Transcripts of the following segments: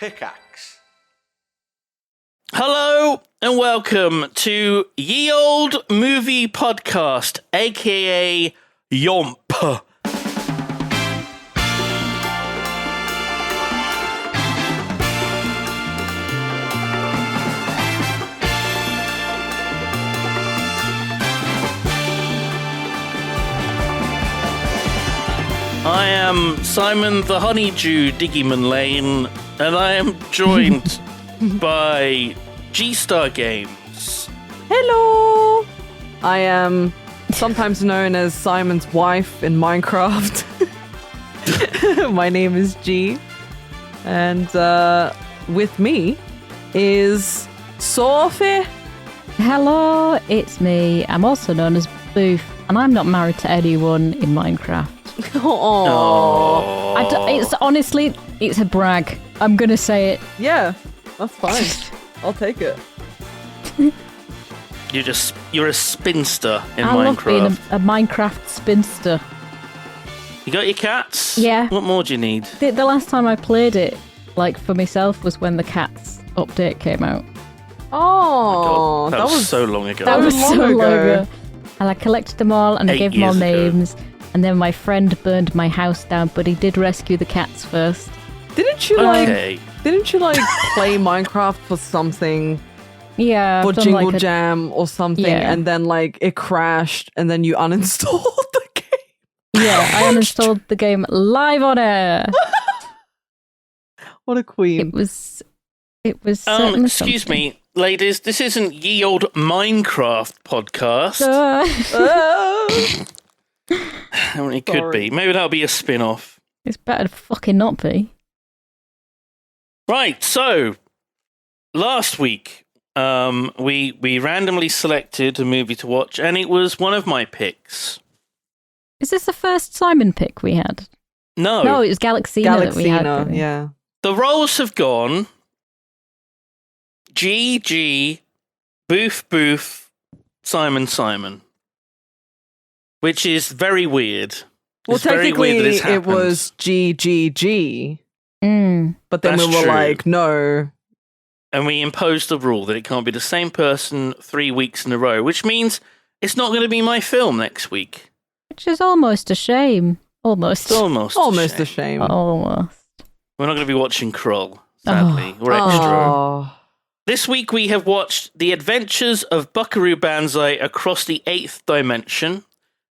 Pickaxe. Hello and welcome to Ye Old Movie Podcast, aka YOMP. I am Simon the Honeydew Diggyman Lane, and I am joined by G-Star Games. Hello! I am sometimes known as Simon's wife in Minecraft. My name is G. And with me is Sophie. Hello, it's me. I'm also known as Booth, and I'm not married to anyone in Minecraft. Oh. It's honestly, it's a brag. I'm gonna say it. Yeah, that's fine. I'll take it. You're a spinster in I love being Minecraft. a Minecraft spinster. You got your cats? Yeah. What more do you need? The last time I played it, like for myself, was when the Cats update came out. Oh, God, that was so long ago. That was long so long ago. ago. And I collected them all, and I 8 gave them all years ago. names. And then my friend burned my house down, but he did rescue the cats first. Didn't you Okay. play Minecraft for something? Yeah, For I've done Jingle like Jam or something, Yeah. and then like it crashed, and then you uninstalled the game. Yeah, I uninstalled the game live on air. What a queen! It was certainly Excuse something. me, ladies. This isn't Ye Old Minecraft Podcast. I mean, it could Sorry. be. Maybe that'll be a spin-off. It's better to fucking not be. Right, so last week we randomly selected a movie to watch, and it was one of my picks. Is this the first Simon pick we had? No, No, it was Galaxina that we had. Galaxina, yeah. the roles have gone GG, Booth, Simon, which is very weird. Well, It's very technically, weird that this it happens. was GGG, Mm. but then That's we were true. like, no. And we imposed the rule that it can't be the same person 3 weeks in a row, which means it's not going to be my film next week. Which is almost a shame. Almost. It's almost Almost a a shame. shame. Almost. We're not going to be watching Krull, sadly, or Extra. Oh. This week we have watched The Adventures of Buckaroo Banzai Across the Eighth Dimension,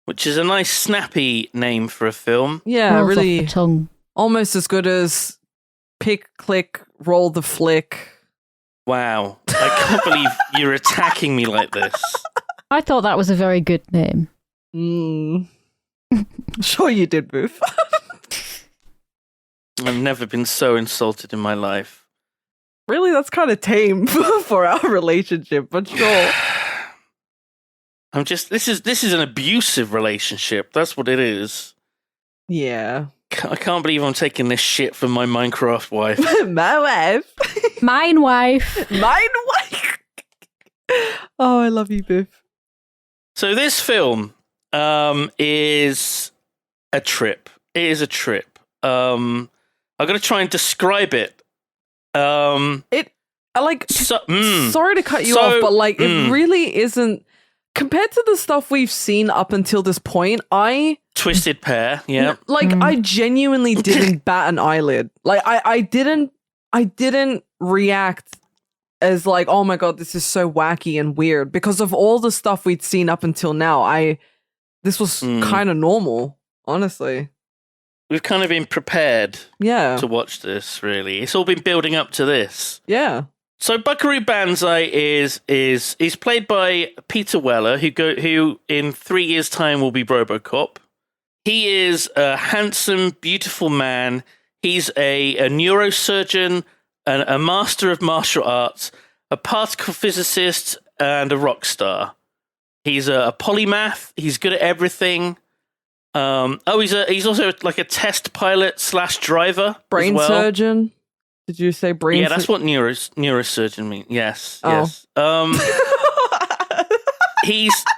which is a nice snappy name for a film. Yeah, Rolls off really the tongue. almost as good as pick, click, roll the flick. Wow. I can't believe you're attacking me like this. I thought that was a very good name. Mm. Sure you did, Booth. I've never been so insulted in my life. Really, that's kind of tame for our relationship, but sure. This is an abusive relationship. That's what it is. Yeah. I can't believe I'm taking this shit from my Minecraft wife. My wife. Mine wife. Mine wife. Oh, I love you, Booth. So this film is a trip. It is a trip. I'm going to try and describe it. Sorry to cut you So- off, but like it really isn't compared to the stuff we've seen up until this point. Twisted Pair, yeah. I genuinely didn't bat an eyelid. Like I didn't react as like, oh my god, this is so wacky and weird because of all the stuff we'd seen up until now. This was kind of normal, honestly. We've kind of been prepared Yeah. to watch this, really. It's all been building up to this. Yeah. So Buckaroo Banzai is played by Peter Weller, who in 3 years' time will be Robocop. He is a handsome, beautiful man. He's a neurosurgeon, a master of martial arts, a particle physicist, and a rock star. He's a polymath. He's good at everything. He's also like a test pilot / driver. Brain as well. surgeon. Did you say brain? Yeah, that's what neurosurgeon means. Yes, Oh. yes.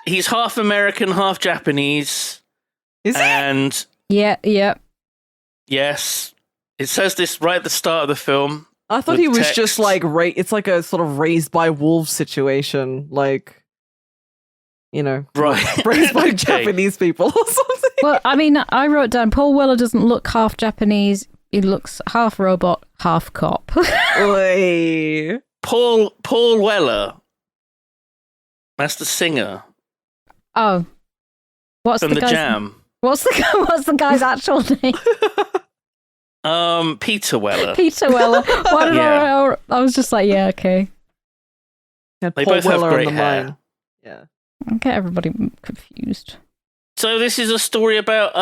He's half American, half Japanese. Is he? And Yeah. yes, it says this right at the start of the film. I thought with he was text. just like it's like a sort of raised by wolves situation, like, you know, Right. raised by Okay. Japanese people or something. Well, I mean, I wrote down Paul Weller doesn't look half Japanese. He looks half robot, half cop. Oi. Paul Weller. That's the singer Oh, what's from the the guy's Jam. What's the guy's actual name? Peter Weller. Peter Weller. Why did Yeah. I was just like, yeah, okay. Had They Paul both have Weller on great the hair. mind. Yeah. I get everybody confused. So this is a story about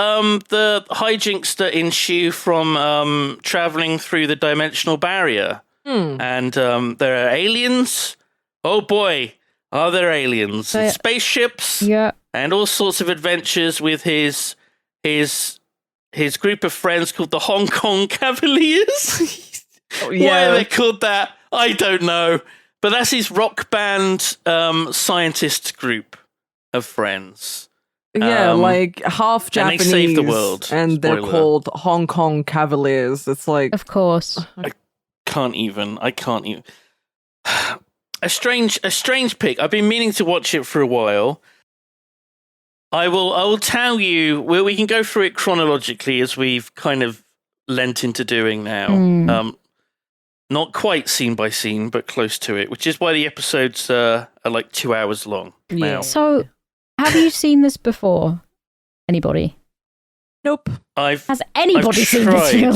the hijinks that ensue from traveling through the dimensional barrier. And there are aliens. Oh boy, are there aliens? Spaceships. Yeah. And all sorts of adventures with his group of friends called the Hong Kong Cavaliers. Why are they called that? I don't know. But that's his rock band scientist group of friends. Yeah, like half and they Japanese, save the world. and they're Spoiler. called Hong Kong Cavaliers. It's like Of course. I can't even. A strange pick. I've been meaning to watch it for a while. I will tell you. Well, we can go through it chronologically as we've kind of lent into doing now. Not quite scene by scene, but close to it, which is why the episodes are like 2 hours long. Yeah. Now. So, have you seen this before? Anybody? nope. Has anybody seen this tried.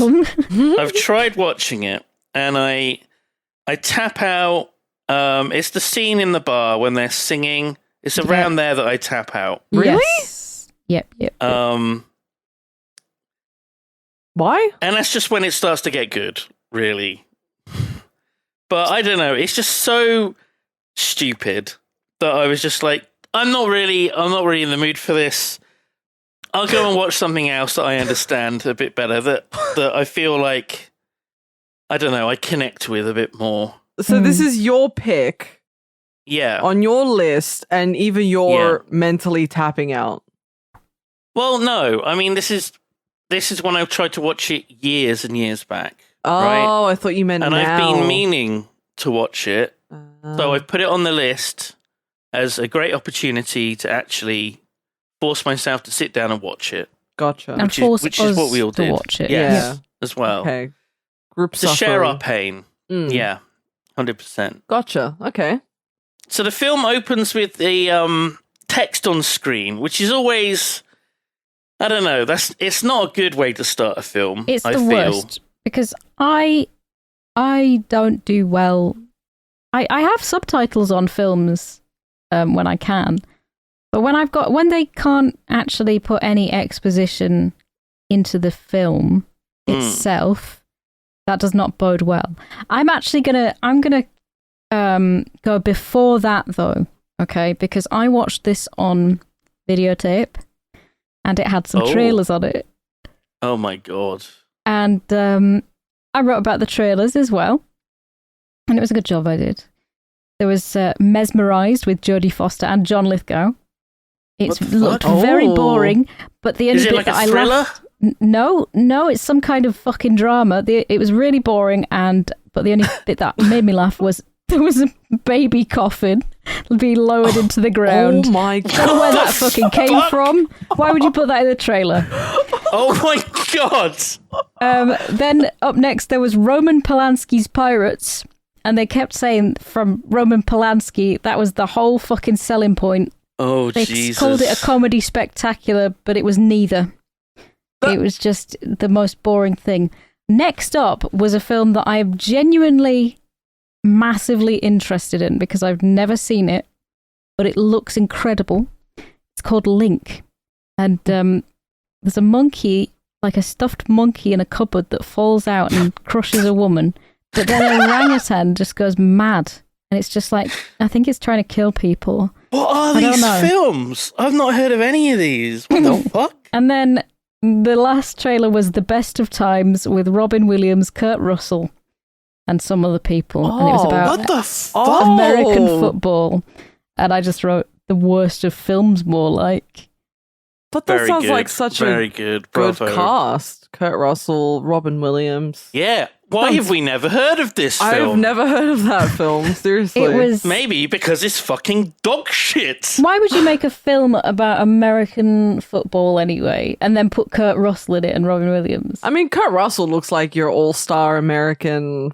film? I've tried watching it, and I tap out. It's the scene in the bar when they're singing. It's around there that I tap out. Really? Yes. Yep. Why? And that's just when it starts to get good, really. But I don't know. It's just so stupid that I was just like, I'm not really in the mood for this. I'll go and watch something else that I understand a bit better, that I feel like, I don't know, I connect with a bit more. So this is your pick Yeah. on your list, and even you're mentally tapping out. Well, no. I mean, this is when I tried to watch it years and years back. Oh, right? I thought you meant And now. I've been meaning to watch it. So I've put it on the list as a great opportunity to actually force myself to sit down and watch it. Gotcha. And Which force is what we all us to did. watch it. Yes, as well. Okay. Group To share our suffering. pain. Yeah, 100%. Gotcha. Okay. So the film opens with the text on screen, which is always, I don't know, it's not a good way to start a film. It's I the feel. worst because I don't do well. I have subtitles on films when I can, but when they can't actually put any exposition into the film itself, that does not bode well. I'm gonna go before that though, okay? Because I watched this on videotape, and it had some trailers on it. Oh my god! And I wrote about the trailers as well, and it was a good job I did. There was Mesmerized with Jodie Foster and John Lithgow. It looked very boring, but the only Is it bit like a that I thriller? laughed. No, it's some kind of fucking drama. It was really boring, but the only bit that made me laugh was there was a baby coffin being lowered into the ground. Oh my god. I don't know where that fucking came from. Why would you put that in the trailer? Oh my god! Then up next there was Roman Polanski's Pirates, and they kept saying from Roman Polanski that was the whole fucking selling point. Oh They Jesus! called it a comedy spectacular, but it was neither. It was just the most boring thing. Next up was a film that I am genuinely massively interested in because I've never seen it, but it looks incredible. It's called Link. And there's a monkey, like a stuffed monkey in a cupboard that falls out and crushes a woman. But then an orangutan just goes mad. And it's just like, I think it's trying to kill people. What are I don't these know. films? I've not heard of any of these. What the fuck? And then the last trailer was The Best of Times with Robin Williams, Kurt Russell, and some other people. And it was about What the fuck? American football. And I just wrote the worst of films more like. But that Very sounds good. like such Very a good. good Bravo. cast. Kurt Russell, Robin Williams. Yeah. Why have we never heard of this film? I've never heard of that film. Seriously. It was. Maybe because it's fucking dog shit. Why would you make a film about American football anyway, and then put Kurt Russell in it and Robin Williams? I mean, Kurt Russell looks like your all-star American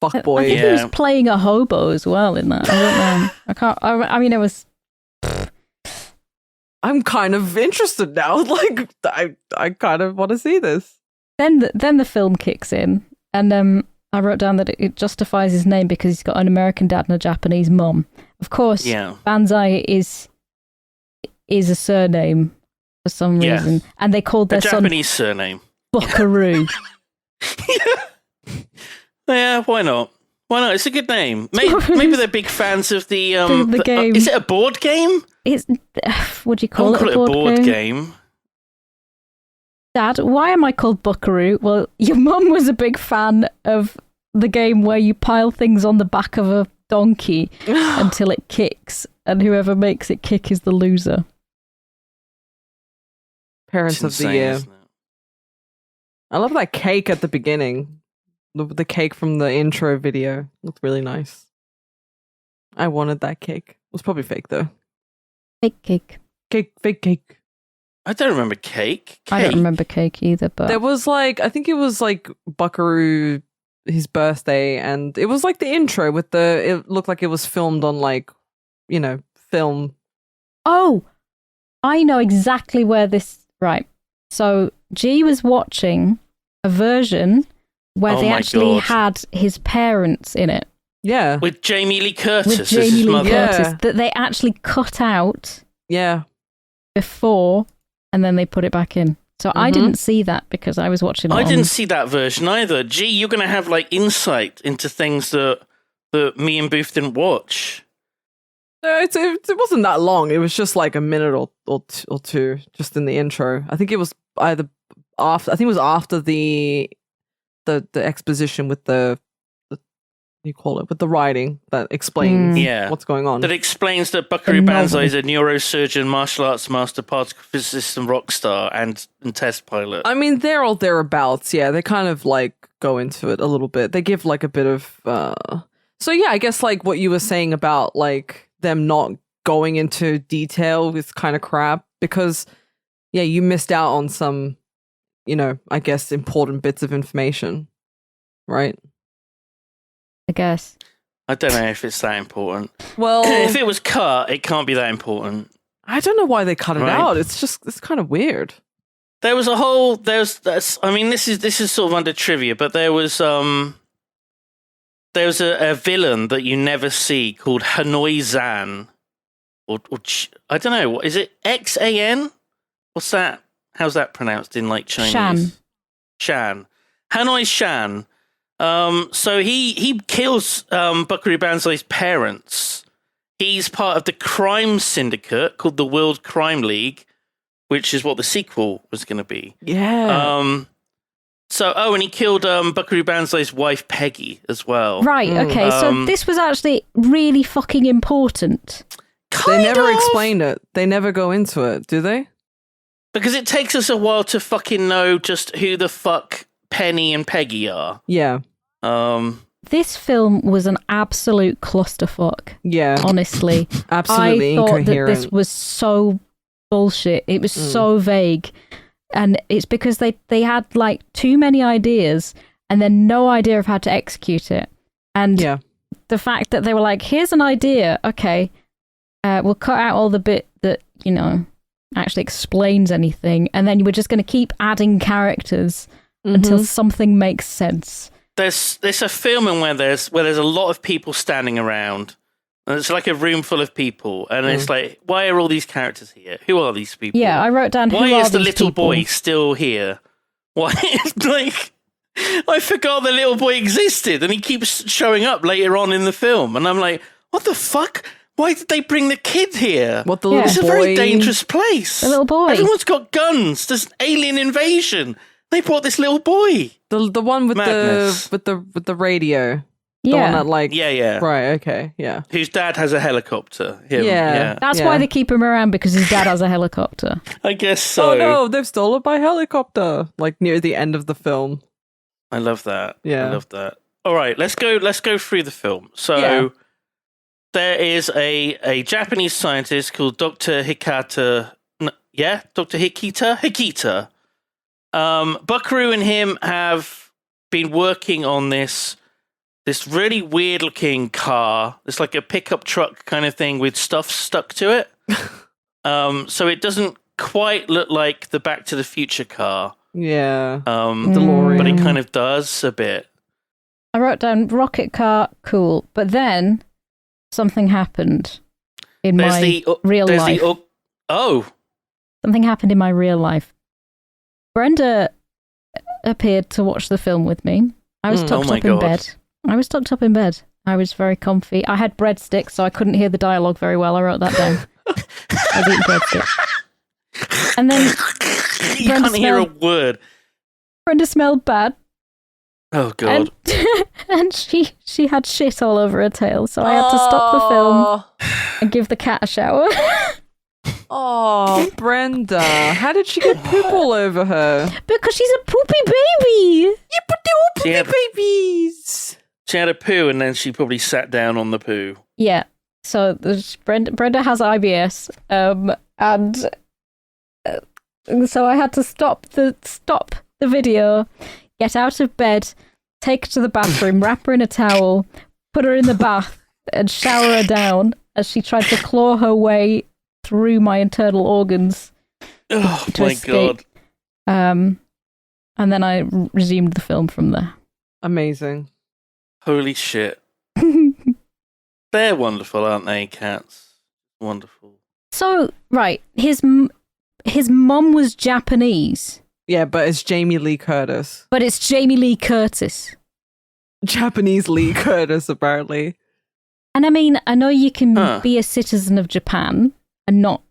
fuckboy. I think he was playing a hobo as well in that. I don't know. I can't. I mean, it was. I'm kind of interested now. Like, I kind of want to see this. Then the film kicks in, and I wrote down that it justifies his name because he's got an American dad and a Japanese mum. Of course, Banzai is a surname for some reason, and they called their son Japanese surname Buckaroo. Yeah, why not? Why not? It's a good name. Maybe they're big fans of the game. Is it a board game? It's what do you call it? Call it a board game. Dad, why am I called Buckaroo? Well, your mum was a big fan of the game where you pile things on the back of a donkey until it kicks, and whoever makes it kick is the loser. Parents of the Year. I love that cake at the beginning. The cake from the intro video looked really nice. I wanted that cake. It was probably fake though. Fake cake. Fake cake. I don't remember cake. I don't remember cake either, but there was like, I think it was like Buckaroo, his birthday, and it was like the intro with it looked like it was filmed on like, film. Oh, I know exactly where right. So G was watching a version where they actually had his parents in it. Yeah. With Jamie Lee Curtis as his mother. Yeah. That they actually cut out before, and then they put it back in. So I didn't see that because I was watching it I didn't see that version either. Gee, you're going to have like insight into things that me and Booth didn't watch. It wasn't that long. It was just like a minute or two just in the intro. I think it was either after. I think it was after the exposition with the you call it with the writing that explains what's going on. That explains that Buckaroo Banzai is a neurosurgeon, martial arts master, particle physicist, and rock star, and test pilot. I mean, they're all thereabouts. Yeah, they kind of like go into it a little bit. They give like a bit of. So yeah, I guess like what you were saying about like them not going into detail is kind of crap because you missed out on some, I guess important bits of information, right? I guess. I don't know if it's that important. Well, if it was cut, it can't be that important. I don't know why they cut it out. It's kind of weird. There was a whole. I mean, this is sort of under trivia, but there was a villain that you never see called Hanoi Zan, or I don't know. Is it XAN? What's that? How's that pronounced in like Chinese? Shan. Hanoi Shan. So he kills Buckaroo Banzai's parents. He's part of the crime syndicate called the World Crime League, which is what the sequel was going to be. Yeah. And he killed Buckaroo Banzai's wife Peggy as well. Right. Okay. So this was actually really fucking important. They never explain it. They never go into it, do they? Because it takes us a while to fucking know just who the fuck Penny and Peggy are. Yeah. This film was an absolute clusterfuck. Yeah. Honestly. Absolutely I thought incoherent. that this was so bullshit. It was so vague. And it's because they had like too many ideas and then no idea of how to execute it. And the fact that they were like, here's an idea. Okay. We'll cut out all the bit that, actually explains anything. And then we're just going to keep adding characters until something makes sense. There's a filming where there's a lot of people standing around, and it's like a room full of people, and it's like, why are all these characters here? Who are these people? Yeah, I wrote down. Why who is are the these little people? boy still here? Why? Like, I forgot the little boy existed, and he keeps showing up later on in the film, and I'm like, what the fuck? Why did they bring the kid here? What the little boy? It's a very dangerous place. The little boy. Everyone's got guns. There's alien invasion. They brought this little boy. The one with Madness. the radio. The one Yeah. that like Yeah. Right, okay, yeah. Whose dad has a helicopter. Him. Yeah. That's why they keep him around, because his dad has a helicopter. I guess so. Oh no, they've stolen my helicopter. Like near the end of the film. I love that. Yeah. I love that. All right, let's go through the film. So Yeah. there is a Japanese scientist called Dr. Hikata. Dr. Hikita. Buckaroo and him have been working on this really weird looking car. It's like a pickup truck kind of thing with stuff stuck to it. So it doesn't quite look like the Back to the Future car. Yeah. DeLorean. But it kind of does a bit. I wrote down rocket car, cool. But then something happened in my real life. Something happened in my real life. Brenda appeared to watch the film with me. I was tucked up in bed. I was very comfy. I had breadsticks, so I couldn't hear the dialogue very well. I wrote that down. I was eating breadsticks. And then you can't hear a word. Brenda smelled bad. Oh, God. And she had shit all over her tail, so I had to stop the film and give the cat a shower. Oh, Brenda. How did she get poop all over her? Because she's a poopy baby. Yeah, but they're all poopy babies. She had a poo and then she probably sat down on the poo. Yeah. So Brenda has IBS, and so I had to stop the video, get out of bed, take her to the bathroom, wrap her in a towel, put her in the bath, and shower her down as she tried to claw her way through my internal organs. Oh to my escape. God. And then I resumed the film from there. Amazing. Holy shit. They're wonderful, aren't they, cats? Wonderful. So, right, his mum was Japanese. Yeah, but it's Jamie Lee Curtis. But it's Jamie Lee Curtis. Japanese Lee Curtis, apparently. And I mean, I know you can be a citizen of Japan and not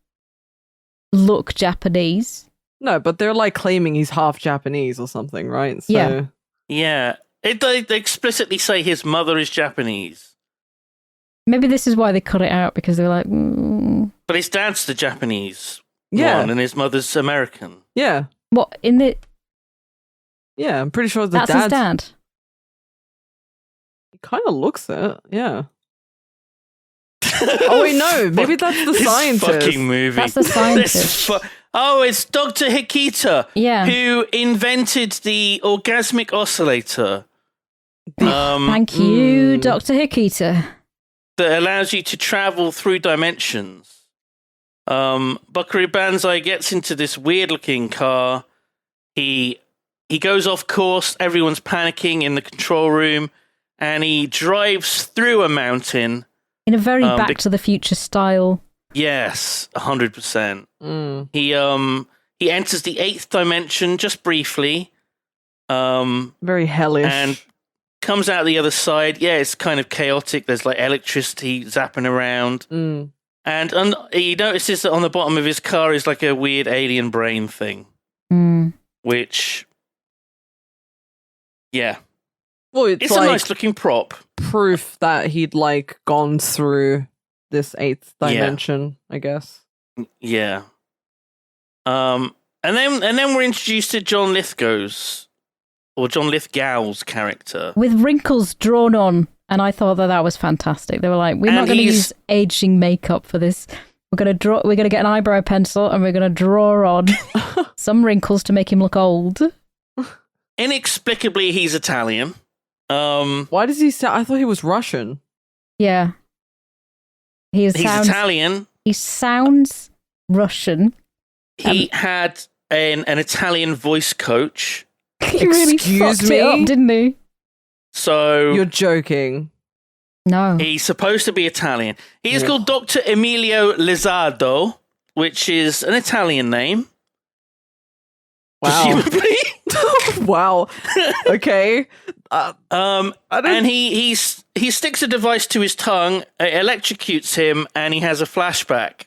look Japanese. No, but they're like claiming he's half Japanese or something, right? So... Yeah. Yeah. They explicitly say his mother is Japanese. Maybe this is why they cut it out, because they're like... But his dad's the Japanese one, and his mother's American. Yeah. What, in the... Yeah, I'm pretty sure that's his dad. He kind of looks it, yeah. Oh, wait, no. Maybe that's the scientist. Fucking movie. That's the scientist. It's Dr. Hikita, Yeah. who invented the orgasmic oscillator. Thank you, Dr. Hikita. That allows you to travel through dimensions. Buckaroo Banzai gets into this weird-looking car. He goes off course. Everyone's panicking in the control room, and he drives through a mountain in a very Back to the Future style. Yes, 100%. He enters the 8th dimension just briefly. Very hellish. And comes out the other side. Yeah, it's kind of chaotic. There's like electricity zapping around. And he notices that on the bottom of his car is like a weird alien brain thing. Which, yeah. Well, it's like a nice looking prop. Proof that he'd like gone through this 8th dimension, I guess. Yeah. And then we're introduced to John Lithgow's character. With wrinkles drawn on, and I thought that was fantastic. They were like, we're not going to use aging makeup for this. We're going to get an eyebrow pencil and we're going to draw on some wrinkles to make him look old. Inexplicably, he's Italian. Why does he sound... I thought he was Russian. Yeah. He's Italian. He sounds Russian. He had an Italian voice coach. He really fucked it up, didn't he? So... You're joking. No. He's supposed to be Italian. He is called Dr. Emilio Lizardo, which is an Italian name. Wow. Wow. Okay. And he sticks a device to his tongue, it electrocutes him, and he has a flashback.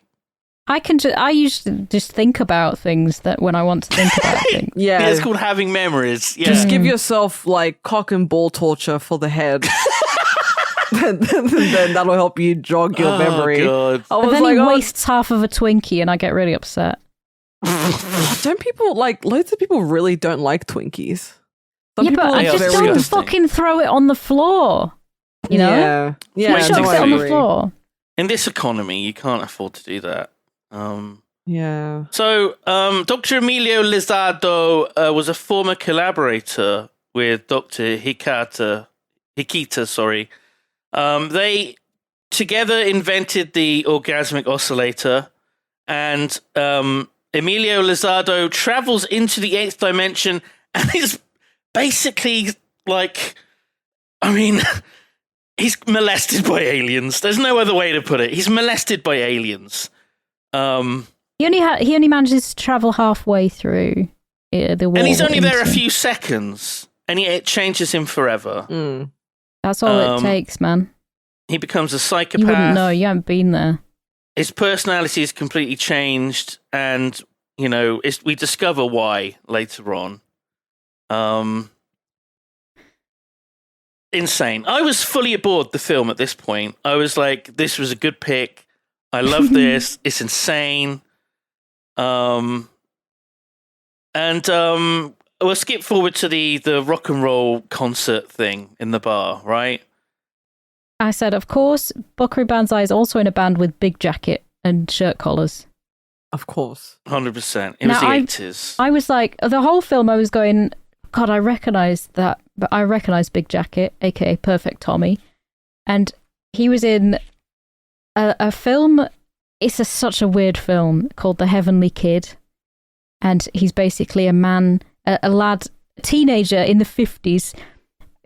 I usually just think about things that when I want to think about things. Yeah. It's called having memories. Yeah. Just give yourself like cock and ball torture for the head. then that'll help you jog your memory. God. I But was then like, he oh, wastes half of a Twinkie and I get really upset. don't people like loads of people really don't like Twinkies? Some Yeah, but people I are just very don't disgusting. fucking throw it on the floor. You know? Yeah. Yeah. Wait, Chucks no, it I on the agree. floor. In this economy, you can't afford to do that. Yeah. So, Dr. Emilio Lizardo was a former collaborator with Dr. Hikita. They together invented the orgasmic oscillator, and Emilio Lizardo travels into the 8th dimension and is basically like, I mean, he's molested by aliens. There's no other way to put it. He's molested by aliens. He only manages to travel halfway through the wall. And he's only there a into- few seconds, and it changes him forever. Mm. That's all it takes, man. He becomes a psychopath. You wouldn't know. You haven't been there. His personality is completely changed, and we discover why later on. Insane. I was fully aboard the film at this point. I was like, this was a good pick. I love this. It's insane. And we'll skip forward to the rock and roll concert thing in the bar, right? I said, of course, Buckaroo Banzai is also in a band with big jacket and shirt collars. Of course. 100%. It was the 80s. I was like, the whole film I was going, God, I recognise that, but I recognise Big Jacket, aka Perfect Tommy. And he was in a film, it's such a weird film called The Heavenly Kid. And he's basically a man, a lad, a teenager in the 50s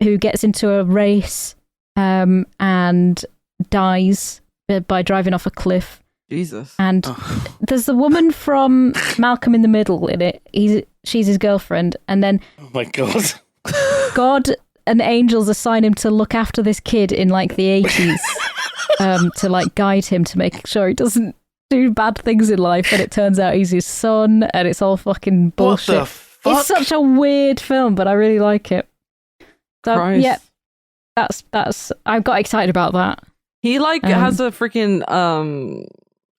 who gets into a race and dies by driving off a cliff. Jesus. And there's the woman from Malcolm in the Middle in it. She's his girlfriend. And then Oh my God. God and angels assign him to look after this kid in like the 80s to like guide him to make sure he doesn't do bad things in life. And it turns out he's his son and it's all fucking bullshit. What the fuck? It's such a weird film, but I really like it. So Christ. yeah, that's I got excited about that. He has a freaking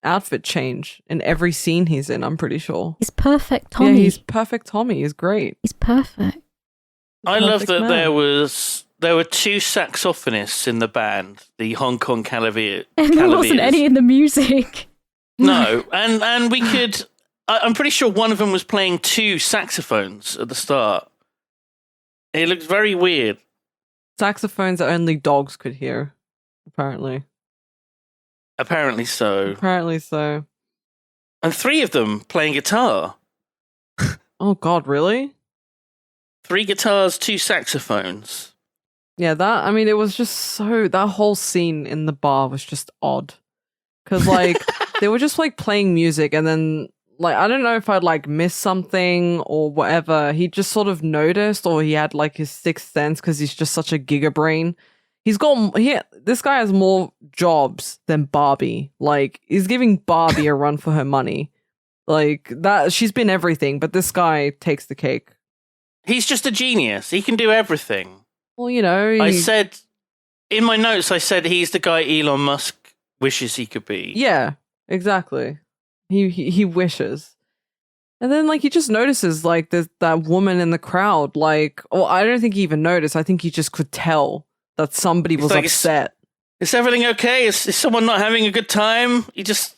outfit change in every scene he's in, I'm pretty sure. He's perfect Tommy. Yeah, he's perfect Tommy. He's great. He's perfect. I love that man. there were 2 saxophonists in the band, the Hong Kong Cavaliers. And there wasn't any in the music. No, and we could. I'm pretty sure one of them was playing 2 saxophones at the start. It looked very weird. Saxophones that only dogs could hear, apparently. Apparently so. Apparently so. And 3 of them playing guitar. Oh God, really? 3 guitars, 2 saxophones. Yeah, it was just so, that whole scene in the bar was just odd. Because, like, they were just, like, playing music and then, like, I don't know if I'd, like, missed something or whatever. He just sort of noticed or he had, like, his sixth sense because he's just such a gigabrain. This guy has more jobs than Barbie. Like, he's giving Barbie a run for her money. Like, that, she's been everything, but this guy takes the cake. He's just a genius. He can do everything. Well, you know, I said, in my notes, he's the guy Elon Musk wishes he could be. yeah, exactly. He wishes. And then, like, he just notices, like, there's that woman in the crowd, like, I don't think he even noticed. I think he just could tell that somebody was like, upset. Is everything okay? Is someone not having a good time? He just...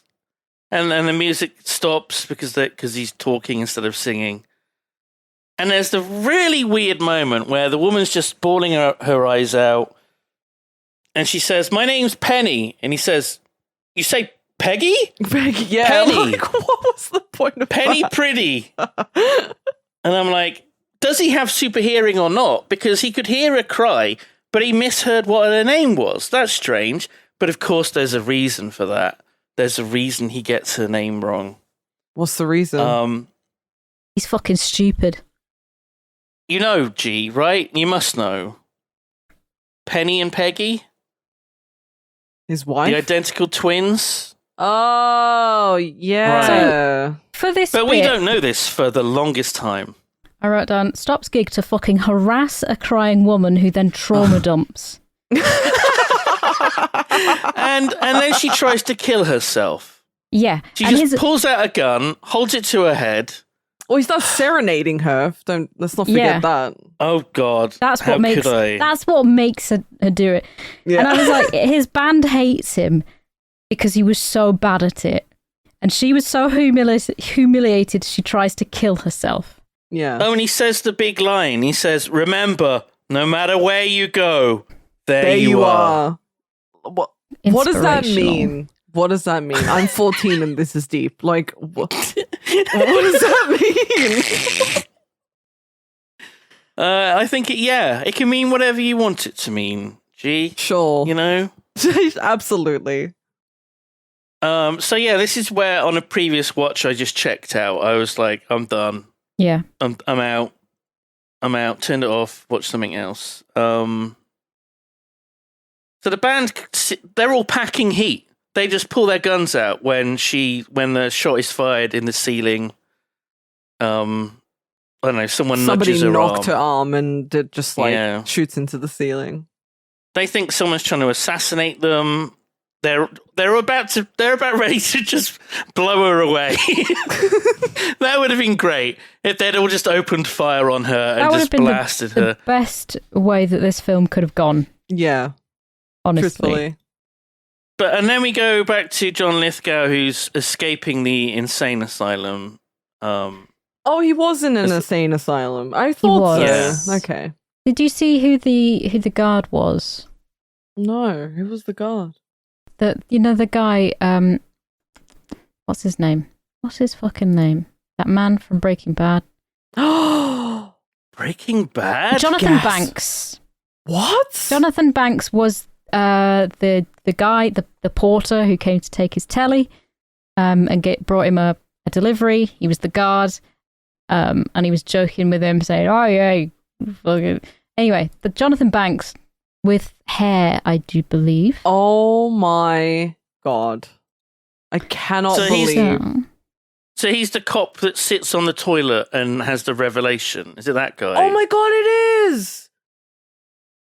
And the music stops because he's talking instead of singing. And there's the really weird moment where the woman's just bawling her eyes out. And she says, "My name's Penny." And he says, "You say Peggy?" Yeah, Penny. like, what was the point of Penny that? Pretty. And I'm like, does he have super hearing or not? Because he could hear her cry, but he misheard what her name was. That's strange. But of course, there's a reason for that. There's a reason he gets her name wrong. What's the reason? He's fucking stupid. You know, G, right? You must know. Penny and Peggy? His wife? The identical twins? Oh, yeah. For this But bit, we don't know this for the longest time. I wrote down, stops gig to fucking harass a crying woman who then trauma dumps. and then she tries to kill herself. Yeah. She and just pulls out a gun, holds it to her head. Well, he starts serenading her. Let's not forget that. Oh God, that's what makes her do it. Yeah. And I was like, his band hates him because he was so bad at it, and she was so humiliated. She tries to kill herself. Yeah. Oh, and he says the big line. He says, "Remember, no matter where you go, there you are." What does that mean? What does that mean? I'm 14 and this is deep. Like, what does that mean? I think it can mean whatever you want it to mean. G. Sure. You know? Absolutely. So yeah, this is where on a previous watch I just checked out. I was like, I'm done. Yeah. I'm out. Turned it off. Watch something else. So the band, they're all packing heat. They just pull their guns out when the shot is fired in the ceiling. I don't know. Somebody nudges her knocked arm. her arm and it just shoots into the ceiling. They think someone's trying to assassinate them. They're about ready to just blow her away. That would have been great if they'd all just opened fire on her and just blasted her. The best way that this film could have gone. Yeah, honestly. Truthfully. And then we go back to John Lithgow, who's escaping the insane asylum. Oh, he was in an insane asylum. I thought so. Yes. Okay. Did you see who the guard was? No, who was the guard? The guy. What's his name? What's his fucking name? That man from Breaking Bad. Breaking Bad. Jonathan Banks. What? Jonathan Banks was the guy, the porter who came to take his telly, and brought him a delivery. He was the guard, and he was joking with him, saying, "Oh yeah." Anyway, the Jonathan Banks with hair, I do believe. Oh my God, I cannot believe. So he's the cop that sits on the toilet and has the revelation. Is it that guy? Oh my God, it is.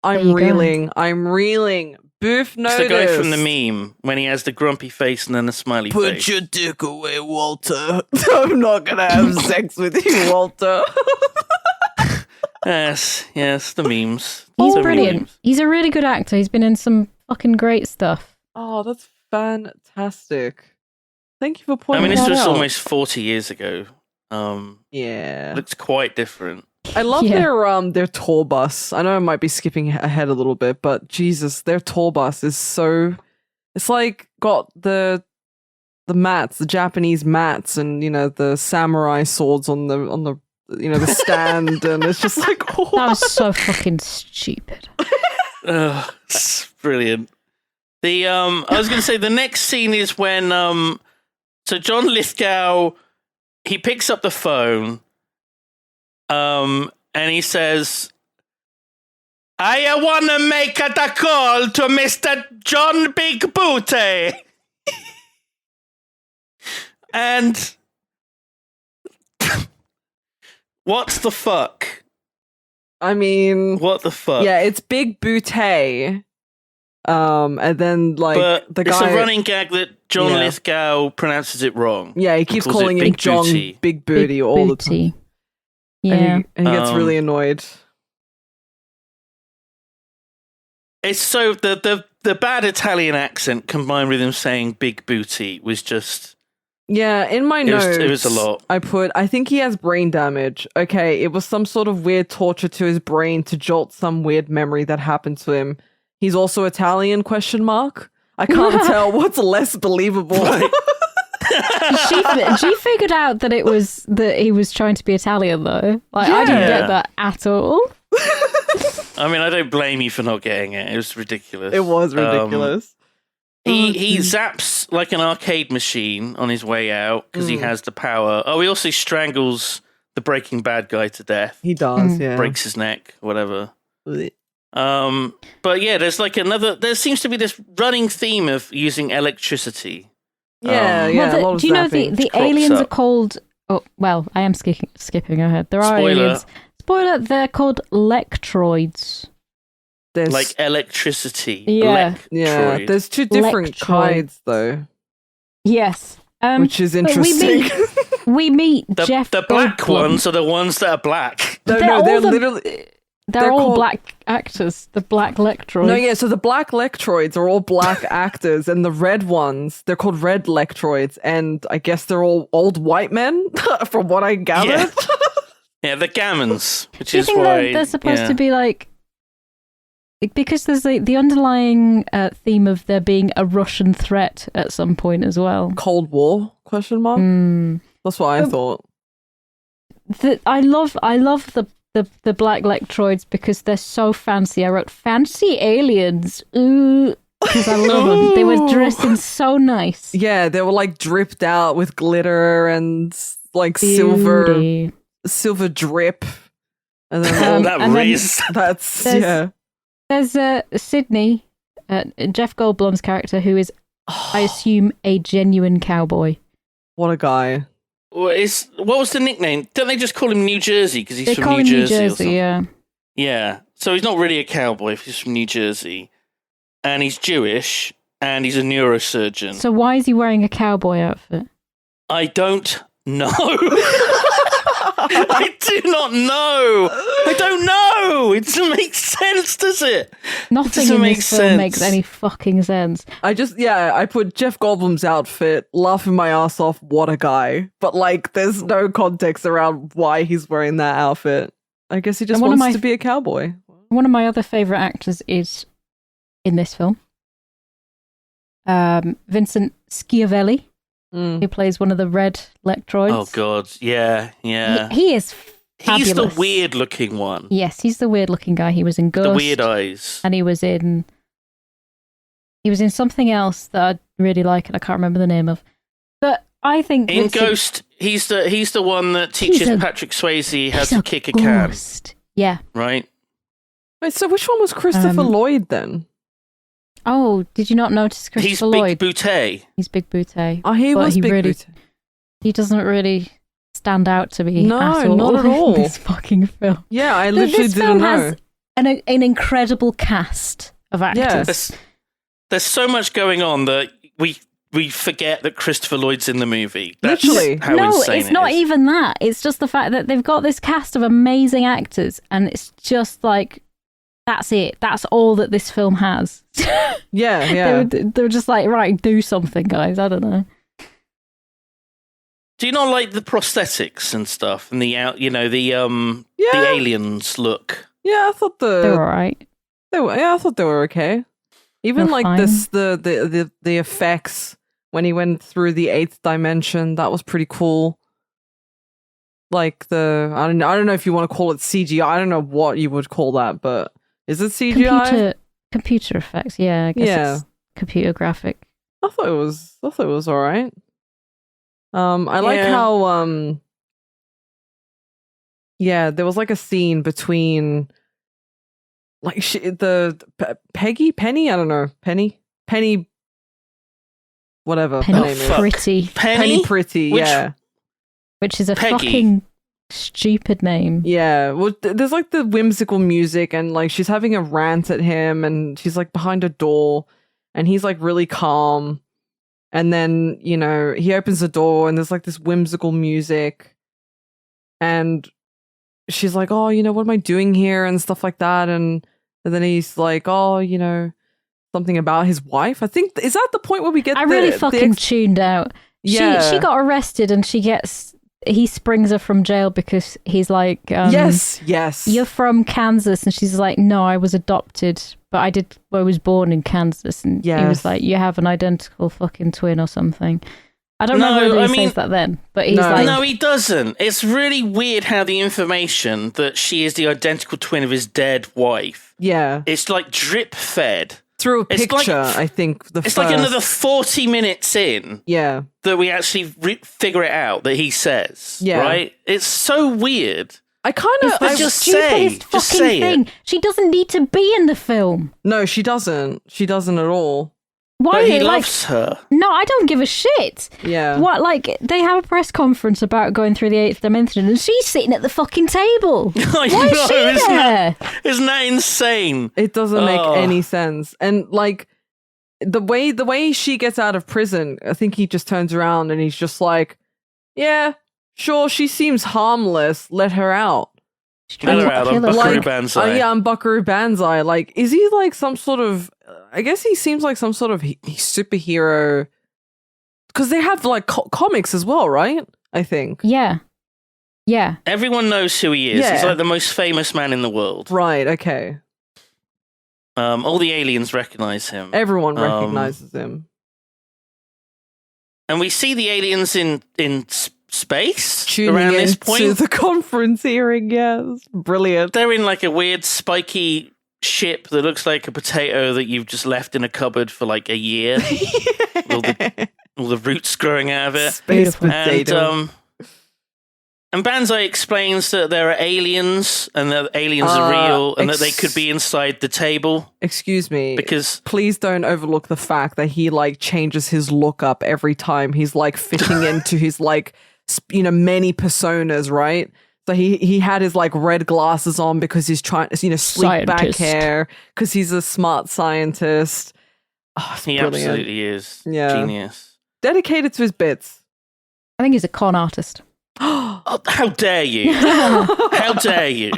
I'm reeling. Boof notice. It's the guy from the meme when he has the grumpy face and then the smiley face. Put your dick away, Walter. I'm not going to have sex with you, Walter. Yes, the memes. He's brilliant. Memes. He's a really good actor. He's been in some fucking great stuff. Oh, that's fantastic. Thank you for pointing that out. I mean, this was almost 40 years ago. Yeah. Looks quite different. I love their tour bus. I know I might be skipping ahead a little bit, but Jesus, their tour bus is so... It's like got the mats, the Japanese mats, and the samurai swords on the the stand, and it's just like that was so fucking stupid. It's brilliant. I was going to say the next scene is when so John Lithgow, he picks up the phone. And he says, I want to make a call to Mr. John Big Booty. And what's the fuck? I mean, what the fuck? Yeah, it's Big Booty. And then the guy. It's a running gag that John Lithgow pronounces it wrong. Yeah, he keeps calling him John Big Booty all the time. Yeah, and he gets really annoyed. It's so the bad Italian accent combined with him saying "big booty" was just in my notes. It was a lot. I think he has brain damage. Okay, it was some sort of weird torture to his brain to jolt some weird memory that happened to him. He's also Italian? ? I can't tell what's less believable. She figured out that he was trying to be Italian though. I didn't get that at all. I mean, I don't blame you for not getting it. It was ridiculous. It was ridiculous. He zaps like an arcade machine on his way out because he has the power. Oh, he also strangles the Breaking Bad guy to death. He does, yeah. Breaks his neck, whatever. But yeah, there seems to be this running theme of using electricity. Yeah, do you know the aliens are called... Oh, well, I am skipping ahead. There are aliens. Spoiler, they're called lectroids. There's like electricity. Yeah. yeah. Electroid. There's 2 different Electroid. kinds though, Yes. which is but interesting. We meet The, Jeff the black Goldblum. ones are the ones that are black. no, They're no, they're all literally They're all called- black actors. The black Lectroid. no, yeah. So the black Lectroids are all black actors, and the red ones they're called red Lectroids, and I guess they're all old white men, from what I gathered. Yeah. Yeah, the gammons, which Do you is think why that they're supposed yeah. to be like, because there's the underlying theme of there being a Russian threat at some point as well. Cold War? Question mark. That's what I thought. I love the black Lectroids because they're so fancy. I wrote fancy aliens. Ooh, because I love them. They were dressing so nice. Yeah, they were like dripped out with glitter and like silver Beauty. drip. And then that and then race. that's there's- There's Sydney, Jeff Goldblum's character, who is, I assume, a genuine cowboy. What a guy. What was the nickname? Don't they just call him New Jersey because he's They from call New him New Jersey? Or Jersey, something? yeah. Yeah. So he's not really a cowboy if he's from New Jersey, and he's Jewish, and he's a neurosurgeon. So why is he wearing a cowboy outfit? I don't know. I do not know. I don't know. It doesn't make sense, does it? Nothing doesn't in make this film sense. makes any fucking sense. I put Jeff Goldblum's outfit, laughing my ass off, what a guy. But like, there's no context around why he's wearing that outfit. I guess he just And one of wants my- to be a cowboy. One of my other favourite actors is in this film. Vincent Schiavelli, who plays one of the red Lectroids. Oh God, yeah. He is He's the fabulous. weird-looking one. Yes, he's the weird-looking guy. He was in Ghost. The weird eyes. And he was in something else that I really like, and I can't remember the name of. But I think In Vincent- Ghost, he's the one that He's teaches a- Patrick Swayze how he's to a kick a can, ghost. Yeah. right? Wait, so which one was Christopher Lloyd then? Oh, did you not notice Christopher He's Lloyd? Big Boutte. He's Big Boutte. Oh, he But was he big really- booty. He doesn't really stand out to me No, at all. not at all. in this fucking film. Yeah, I literally This didn't film know. has an incredible cast of actors. There's so much going on that we forget that Christopher Lloyd's in the movie. That's Literally. how No, insane it's it not is. even that. It's just the fact that they've got this cast of amazing actors, and it's just that's it. That's all that this film has. Yeah. They were just like, right, do something, guys. I don't know. Do you not like the prosthetics and stuff and the the Yeah. aliens look? Yeah, I thought They're all right. I thought they were okay. Even They're like fine. the effects when he went through the 8th dimension, that was pretty cool. Like I don't know if you want to call it CGI. I don't know what you would call that, but is it CGI? Computer effects. Yeah, I guess Yeah. it's computer graphic. I thought it was all right. I like Yeah. how there was like a scene between like Penny, I don't know, Penny, whatever her name Penny is. fuck. Pretty, Penny Pretty, Which- yeah. which is a Peggy. fucking stupid name. Yeah, well, there's like the whimsical music, and like she's having a rant at him, and she's like behind a door, and he's like really calm. And then, he opens the door, and there's like this whimsical music, and she's like, oh, what am I doing here, and stuff like that. And then he's like, oh, something about his wife. I think, is that the point where we get I really fucking tuned out. Yeah. She got arrested, and he springs her from jail because he's like, yes. you're from Kansas, and she's like, no, I was adopted, but I was born in Kansas. And he Yes. was like, you have an identical fucking twin or something. I don't know No, whether I he mean- says that then, but he's No. like, No, he doesn't. It's really weird how the information that she is the identical twin of his dead wife, Yeah. it's like drip fed. Through a It's like- picture, I think. It's like another 40 minutes in Yeah. that we actually figure it out that he says. Yeah. Right? It's so weird. I kind it's of. the just stupidest say- just fucking say it. thing. She doesn't need to be in the film. No, she doesn't. She doesn't at all. Why? But he like, loves her. no, I don't give a shit. Yeah. What? Like, they have a press conference about going through the 8th dimension, and she's sitting at the fucking table. I Why is know, she there? Isn't that insane? It doesn't make Oh. any sense. And like the way she gets out of prison, I think he just turns around and he's just like, yeah, sure, she seems harmless. Let her out. Let her out on Killer. Buckaroo Like, Banzai. yeah, I'm Buckaroo Banzai. Like, is he like some sort of? I guess he seems like some sort of superhero. Because they have like comics as well, right? I think. Yeah. Yeah. Everyone knows who he is. Yeah. He's like the most famous man in the world. Right. Okay. All the aliens recognize him. Everyone recognizes him. And we see the aliens in space Tuning around this into point. the conference hearing. Yes, brilliant. They're in like a weird spiky ship that looks like a potato that you've just left in a cupboard for like a year. All the roots growing out of it. Space Beautiful. potato. And Banzai explains that there are aliens and that aliens are real and that they could be inside the table. Excuse me. Because please don't overlook the fact that he like changes his look up every time he's like fitting into his like many personas, right? So he had his like red glasses on because he's trying to sleek back Scientist. hair because he's a smart scientist. Oh, it's he brilliant. absolutely is. Yeah. Genius. Dedicated to his bits. I think he's a con artist. Oh, how dare you? How dare you?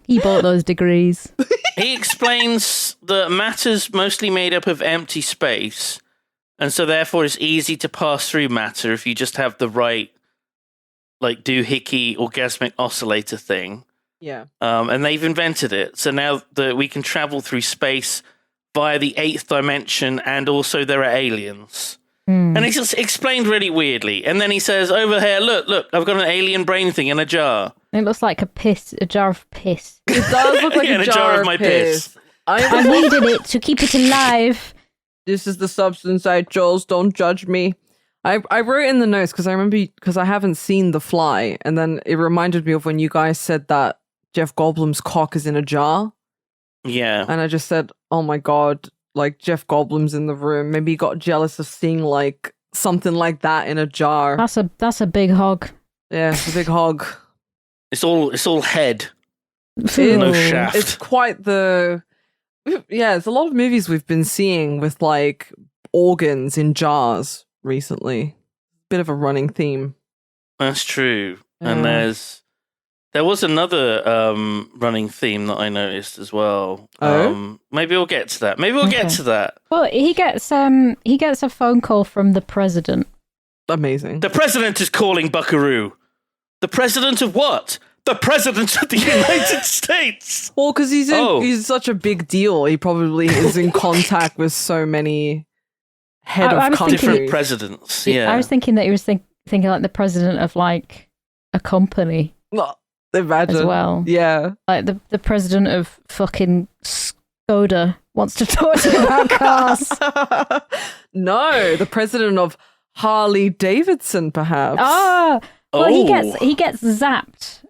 He bought those degrees. He explains that matter's mostly made up of empty space, and so therefore it's easy to pass through matter if you just have the right, like, doohickey orgasmic oscillator thing. Yeah. And they've invented it. So now that we can travel through space via the 8th dimension, and also there are aliens. And it's just explained really weirdly. And then he says, over here, look, I've got an alien brain thing in a jar. It looks like a jar of piss. It does look like Yeah, a jar of my piss. I needed it to keep it alive. This is the substance I chose. Don't judge me. I wrote in the notes because I remember because I haven't seen The Fly, and then it reminded me of when you guys said that Jeff Goldblum's cock is in a jar, Yeah. and I just said, "Oh my god!" Like Jeff Goldblum's in the room. Maybe he got jealous of seeing like something like that in a jar. That's a big hog. Yeah, it's a big hog. It's all head. It- No Ooh. shaft. It's quite the. Yeah, it's a lot of movies we've been seeing with like organs in jars recently. Bit of a running theme. That's true. And Yeah. there was another running theme that I noticed as well. Oh? Maybe we'll get to that. Maybe we'll get Okay. to that. Well, he gets a phone call from the president. Amazing. The president is calling Buckaroo. The president of what? The president of the United States. Well, because Oh. he's such a big deal. He probably is in contact with so many head I of was countries. Different presidents. Yeah. I was thinking that he was thinking like the president of like a company Well, imagine. as well. Yeah. Like the president of fucking Skoda wants to talk to you about cars. No, the president of Harley Davidson, perhaps. Ah, well, he Oh. gets zapped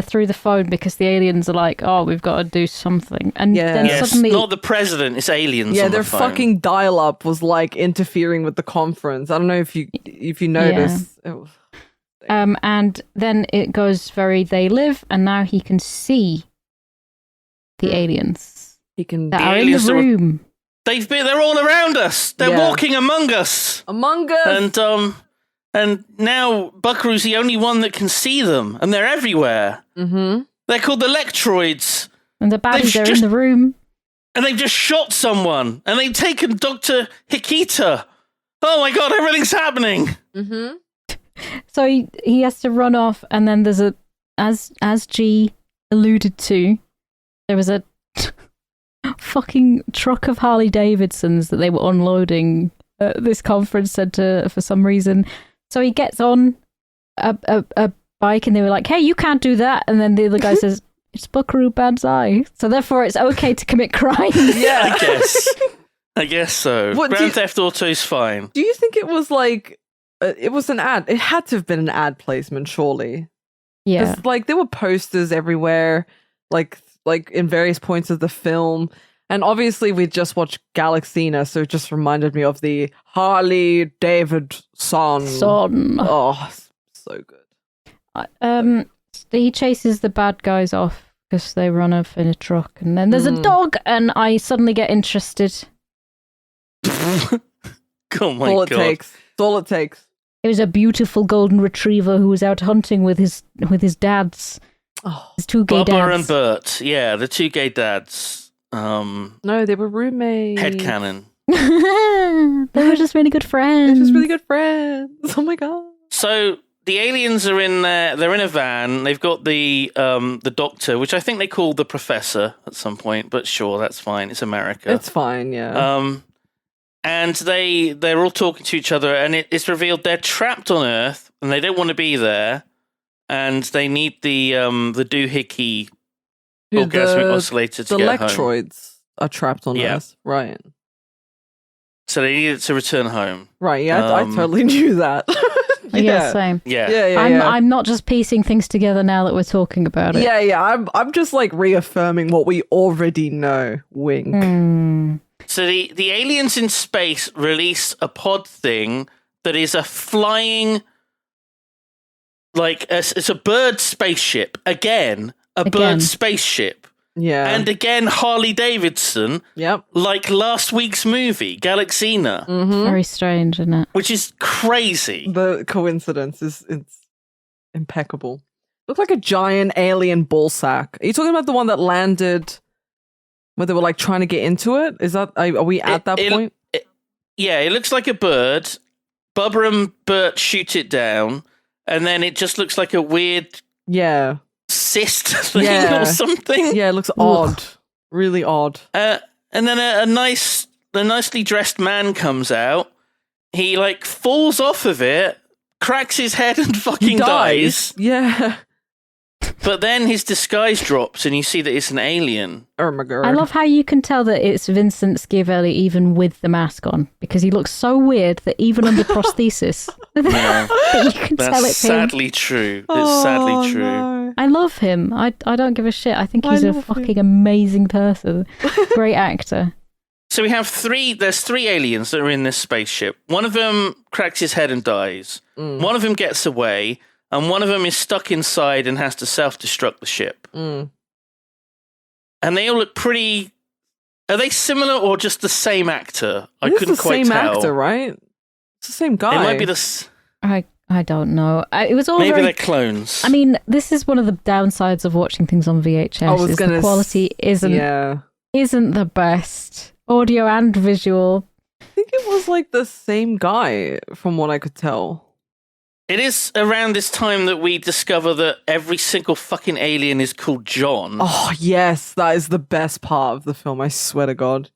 through the phone because the aliens are like, oh, we've got to do something, and Yeah. then Yes, suddenly, not the president. It's aliens. Yeah, on their the phone. fucking dial-up was like interfering with the conference. I don't know if you noticed. It was- and then it goes they live, and now he can see the aliens He can that The are in aliens the are- room. They're all around us. They're Yeah. walking among us. Among Us. And now Buckaroo's the only one that can see them, and they're everywhere. Mm-hmm. They're called the Lectroids, And the baddies They've are just- in the room. and they've just shot someone, and they've taken Dr. Hikita. Oh my god, everything's happening. Mm-hmm. So he has to run off, and then there's as G alluded to, there was a fucking truck of Harley Davidsons that they were unloading at this conference center for some reason. So he gets on a bike, and they were like, "Hey, you can't do that." And then the other guy says, "It's Buckaroo Banzai, so therefore it's okay to commit crimes." Yeah. I guess so. What, Grand Theft Auto's fine. Do you think it was like it was an ad? It had to have been an ad placement, surely. Yeah. 'Cause, like there were posters everywhere, like in various points of the film, And obviously, we just watched Galaxina, so it just reminded me of the Harley Davidson. Oh, so good. He chases the bad guys off because they run off in a truck, and then there's a dog, and I suddenly get interested. Oh my all god! It takes. It's all it takes. It was a beautiful golden retriever who was out hunting with his dads. Oh, his two gay Bubba dads. and Bert. Yeah, the two gay dads. No, they were roommates. Headcanon. They were just really good friends. They're just really good friends. Oh my god. So the aliens are in there. They're in a van. They've got the doctor, which I think they call the professor at some point. But sure, that's fine. It's America. It's fine. Yeah. And they're all talking to each other, and it's revealed they're trapped on Earth, and they don't want to be there, and they need the doohickey orgasmic oscillator to the get home. Lectroids are trapped on Earth, right? So they need it to return home. Right. Yeah, I totally knew that. Yeah, same. Yeah. I'm not just piecing things together now that we're talking about it. Yeah. I'm just like reaffirming what we already know. Wink. So the aliens in space release a pod thing that is a flying, it's a bird spaceship. Again, bird spaceship. Yeah. And again, Harley Davidson. Yep. Like last week's movie, Galaxina. Mm-hmm. Very strange, isn't it? Which is crazy. The coincidence it's impeccable. Looks like a giant alien ball sack. Are you talking about the one that landed where they were like trying to get into it? Is that are we at that point? Yeah, it looks like a bird. Bubba and Bert shoot it down, and then it just looks like a weird cyst thing or something. Yeah, it looks odd. Really odd. And then a nicely dressed man comes out. He like falls off of it, cracks his head, and fucking dies. Yeah. But then his disguise drops, and you see that it's an alien. Oh my god! I love how you can tell that it's Vincent Schiavelli even with the mask on, because he looks so weird that even under prosthesis, that you can tell it's sadly him. True. It's sadly true. No. I love him. I don't give a shit. I think he's a fucking amazing person. Great actor. So we have there's three aliens that are in this spaceship. One of them cracks his head and dies. One of them gets away. And one of them is stuck inside and has to self-destruct the ship. And they all look pretty... Are they similar or just the same actor? I couldn't quite tell. It's the same actor, right? It's the same guy. It might be the... I don't know. It was all Maybe they're clones. I mean, this is one of the downsides of watching things on VHS. The quality isn't the best. Audio and visual. I think it was like the same guy, from what I could tell. It is around this time that we discover that every single fucking alien is called John. Oh, yes. That is the best part of the film, I swear to God.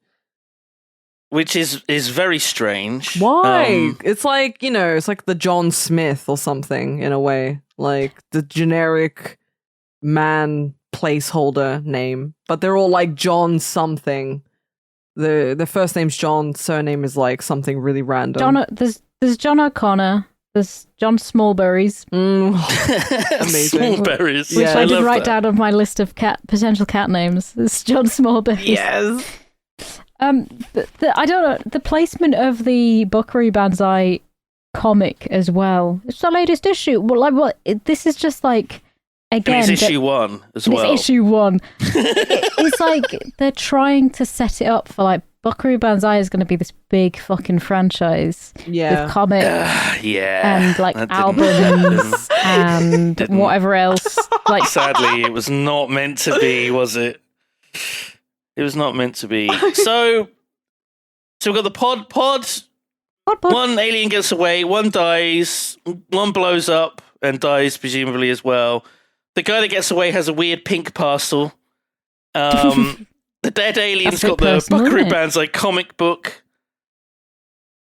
Which is very strange. Why? It's like, it's like the John Smith or something, in a way. Like the generic man placeholder name. But they're all like John something. The first name's John, surname is like something really random. There's John O'Connor. There's John Smallberries. Amazing. Smallberries. Which I did write down on my list of potential cat names. It's John Smallberries. Yes. I don't know. The placement of the Buckaroo Banzai comic as well. It's the latest issue. Well, this is just like, again... And it's issue 1 as well. It's issue 1. It's like they're trying to set it up for like Buckaroo Banzai is going to be this big fucking franchise with comics and like albums and whatever else. Like, sadly, it was not meant to be, was it? It was not meant to be. So we've got the pod. One alien gets away, one dies, one blows up and dies presumably as well. The guy that gets away has a weird pink parcel. The dead alien's got the Buckaroo Banzai comic book.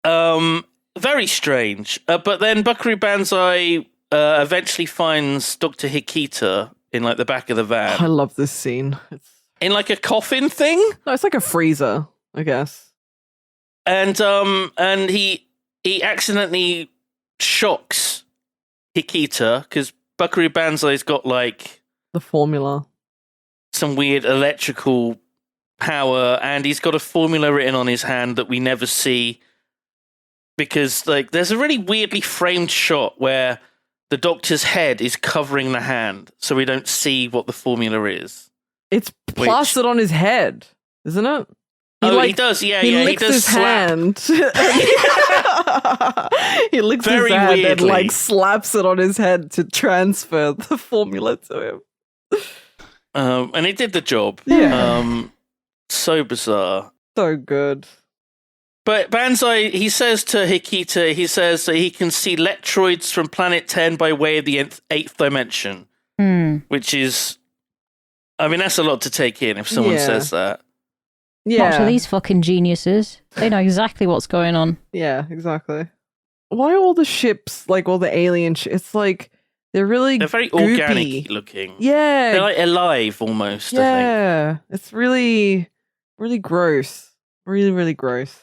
Very strange. But then Buckaroo Banzai eventually finds Dr. Hikita in like the back of the van. I love this scene. In like a coffin thing? No, it's like a freezer, I guess. And he accidentally shocks Hikita because Buckaroo Banzai's got like the formula. Some weird electrical power, and he's got a formula written on his hand that we never see, because like there's a really weirdly framed shot where the Doctor's head is covering the hand, so we don't see what the formula is. It's plastered on his head, isn't it? He does, yeah, he yeah. licks He does his slap. hand. He licks Very his hand and weirdly. like slaps it on his head to transfer the formula to him. And it did the job. Yeah. So bizarre. So good. But Banzai, he says to Hikita, he says that he can see lectroids from Planet 10 by way of the eighth dimension, which is, I mean, that's a lot to take in if someone says that. Yeah. Watch these fucking geniuses. They know exactly what's going on. Yeah, exactly. Why all the ships, like all the alien ships, it's like, they're really They're very goopy. organic looking. Yeah. They're like alive almost, I think. Yeah. It's really, really gross. Really, really gross.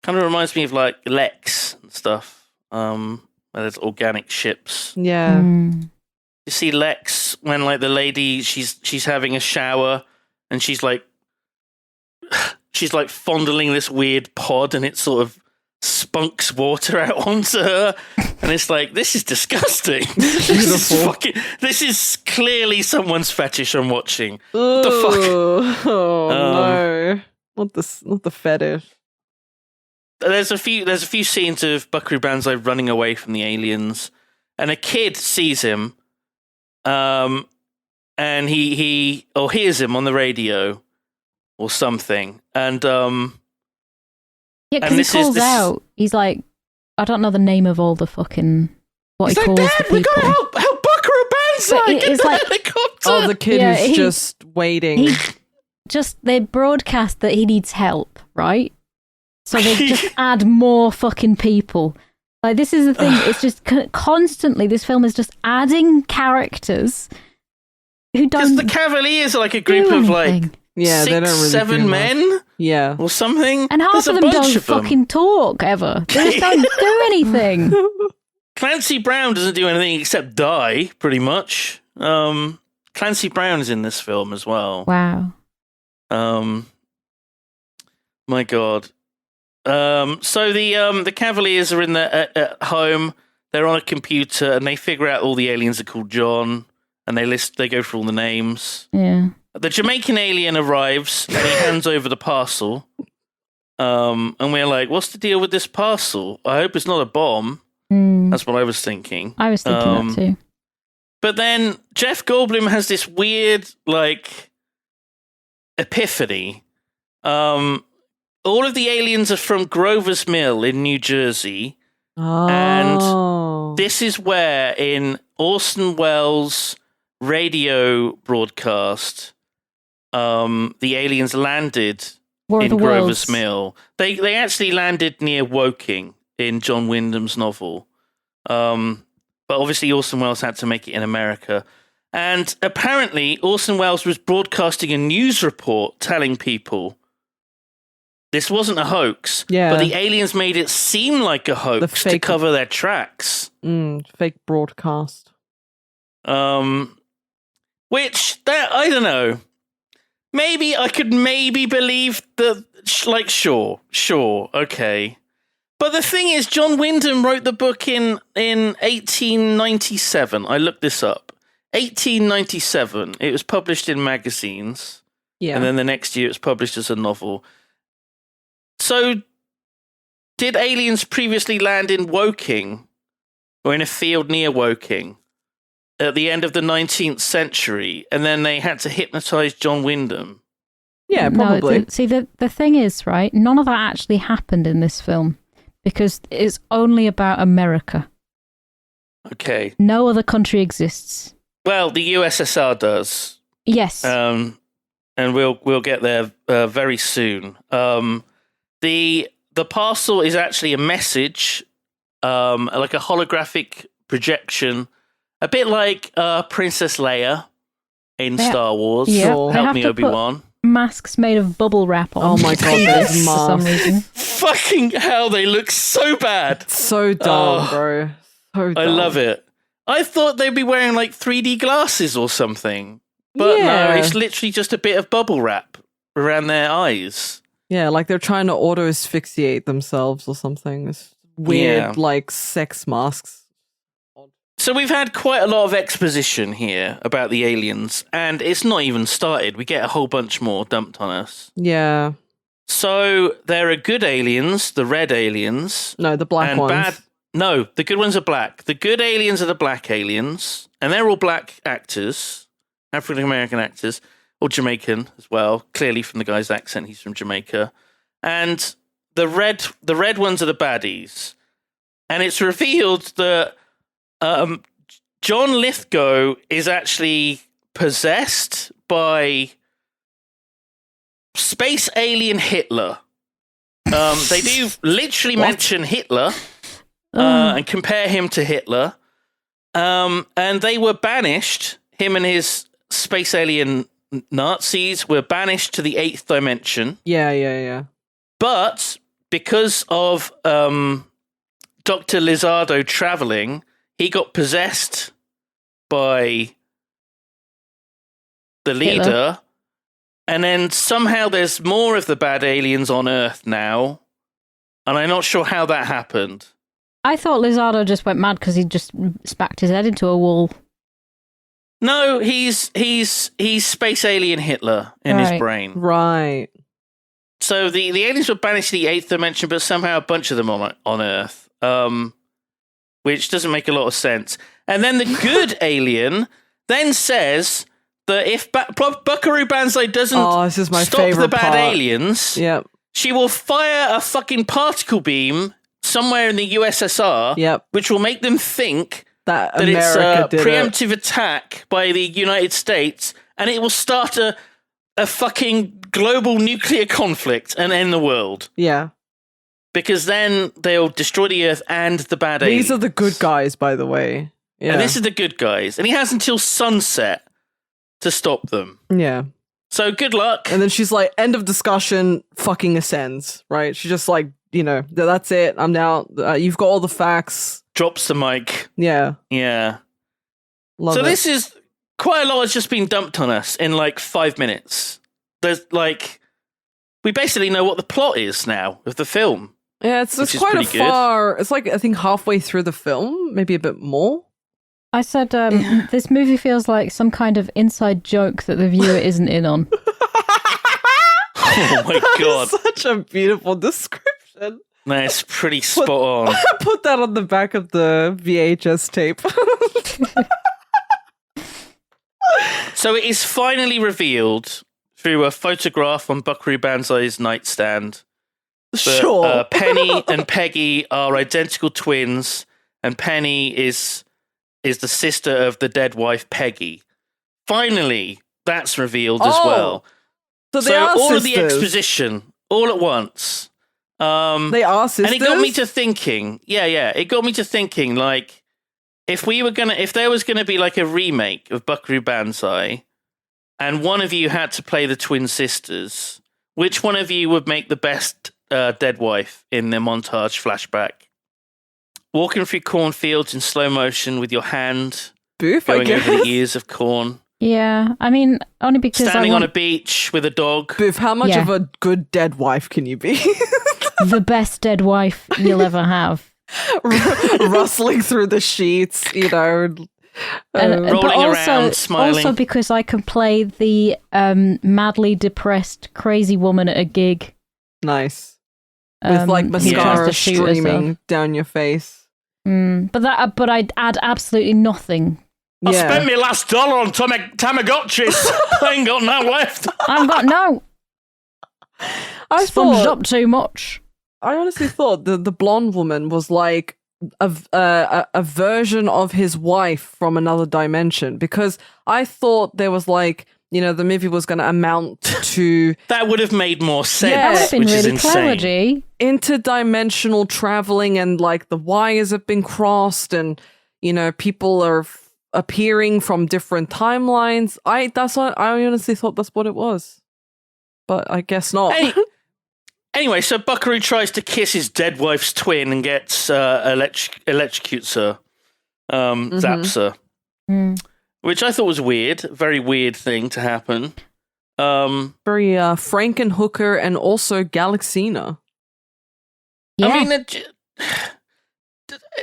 Kind of reminds me of like Lex and stuff. Where there's organic ships. Yeah. Mm. You see Lex when like the lady she's having a shower and she's like fondling this weird pod and it sort of spunks water out onto her, and it's like, this is disgusting. This is clearly someone's fetish I'm watching. What the fuck? Oh no. Not the fetish. There's a few scenes of Buckaroo Banzai running away from the aliens, and a kid sees him, and he hears him on the radio or something, and Yeah, because and he calls out. He's like, I don't know the name of all the fucking what he calls Dad, the people. we gotta help Buckaroo Banzai. But Get it's the like- helicopter. Oh, the kid Yeah, who's just waiting. They broadcast that he needs help, right? So they just add more fucking people. Like, this is the thing. It's just constantly, this film is just adding characters who Because don't the Cavaliers are like a group do of like anything. Yeah, they don't really 7 do much. men Yeah. or something. And half There's of a them bunch don't of them. fucking talk ever. They just don't do anything. Clancy Brown doesn't do anything except die, pretty much. Clancy Brown is in this film as well. Wow. My God. So the Cavaliers are in at home. They're on a computer and they figure out all the aliens are called John, and they go through all the names. Yeah. The Jamaican alien arrives and he hands over the parcel. And we're like, what's the deal with this parcel? I hope it's not a bomb. That's what I was thinking. I was thinking that too. But then Jeff Goldblum has this weird, like, epiphany. All of the aliens are from Grover's Mill in New Jersey. Oh. And this is where, in Orson Welles' radio broadcast, the aliens landed in Grover's Mill. They actually landed near Woking in John Wyndham's novel. But obviously Orson Welles had to make it in America. And apparently Orson Welles was broadcasting a news report telling people this wasn't a hoax, but the aliens made it seem like a hoax to cover their tracks. Fake broadcast. Which, I don't know. Maybe I could believe that, like, sure, okay. But the thing is, John Wyndham wrote the book in 1897. I looked this up. 1897. It was published in magazines. Yeah. And then the next year it was published as a novel. So, did aliens previously land in Woking, or in a field near Woking, at the end of the 19th century, and then they had to hypnotize John Wyndham? Yeah, probably. No, the thing is, right, none of that actually happened in this film, because it's only about America. Okay. No other country exists. Well, the USSR does. Yes. And we'll get there very soon. The parcel is actually a message, like a holographic projection, a bit like Princess Leia in Star Wars. Yeah, Help me, Obi-Wan. Masks made of bubble wrap on. Oh my God, those for some masks. reason. Fucking hell, they look so bad. So dumb, bro. So dumb. I love it. I thought they'd be wearing like 3D glasses or something. But no, it's literally just a bit of bubble wrap. around their eyes. Yeah, like they're trying to auto asphyxiate themselves or something. It's weird, like sex masks. So we've had quite a lot of exposition here about the aliens, and it's not even started. We get a whole bunch more dumped on us. Yeah. So there are good aliens, the red aliens. No, the black and ones. No, the good ones are black. The good aliens are the black aliens, and they're all black actors, African American actors, or Jamaican as well. Clearly from the guy's accent, he's from Jamaica. And the red ones are the baddies. And it's revealed that John Lithgow is actually possessed by space alien Hitler. They do literally mention Hitler and compare him to Hitler. And they were banished, him and his space alien Nazis were banished to the 8th dimension. Yeah. But because of Dr. Lizardo traveling, he got possessed by the leader. Hitler. And then somehow there's more of the bad aliens on Earth now. And I'm not sure how that happened. I thought Lizardo just went mad because he just smacked his head into a wall. No, he's space alien Hitler in his brain. Right. So the aliens were banished to the 8th dimension, but somehow a bunch of them on Earth. Which doesn't make a lot of sense. And then the good alien then says that if Buckaroo Banzai doesn't this is my stop favorite the bad part. aliens, she will fire a fucking particle beam somewhere in the USSR, which will make them think that it's America a did preemptive attack by the United States, and it will start a fucking global nuclear conflict and end the world. Yeah. Because then they'll destroy the Earth and the bad aliens. These are the good guys, by the way. Yeah. And this is the good guys. And he has until sunset to stop them. Yeah. So good luck. And then she's like, end of discussion, fucking ascends, right? She's just like, that's it. I'm now, you've got all the facts. Drops the mic. Yeah. Yeah. Love so it. this is quite a lot has just been dumped on us in like 5 minutes. There's like, we basically know what the plot is now of the film. Yeah, it's quite a far. It's like I think halfway through the film, maybe a bit more. I said this movie feels like some kind of inside joke that the viewer isn't in on. Oh my god! Such a beautiful description. That's pretty spot on. Put that on the back of the VHS tape. So it is finally revealed through a photograph on Buckaroo Banzai's nightstand. Sure. Penny and Peggy are identical twins, and Penny is the sister of the dead wife Peggy. Finally, that's revealed as well. So they are all sisters. of the exposition all at once. They are sisters, and it got me to thinking. Yeah, it got me to thinking. Like, if there was gonna be like a remake of Buckaroo Banzai, and one of you had to play the twin sisters, which one of you would make the best dead wife in the montage flashback? Walking through cornfields in slow motion with your hand Boof, going over the ears of corn. Yeah, I mean, only because standing on a beach with a dog. Boof, how much of a good dead wife can you be? The best dead wife you'll ever have. Rustling through the sheets, rolling around, smiling. Also because I can play the madly depressed crazy woman at a gig. Nice. With like mascara shoot streaming herself down your face. But I'd add absolutely nothing. I spent my last dollar on Tamagotchis. I ain't got none left. I've got no. I sponged up too much. I honestly thought the blonde woman was like a version of his wife from another dimension, because I thought there was like, the movie was going to amount to... That would have made more sense, Yeah. That would have been which is really insane. clever, G. interdimensional traveling, and like the wires have been crossed, and people are appearing from different timelines. I honestly thought that's what it was, but I guess not. Anyway, so Buckaroo tries to kiss his dead wife's twin and gets electrocutes her, zaps her, which I thought was weird. A very weird thing to happen. Very Frankenhooker and also Galaxina. Yeah. I mean,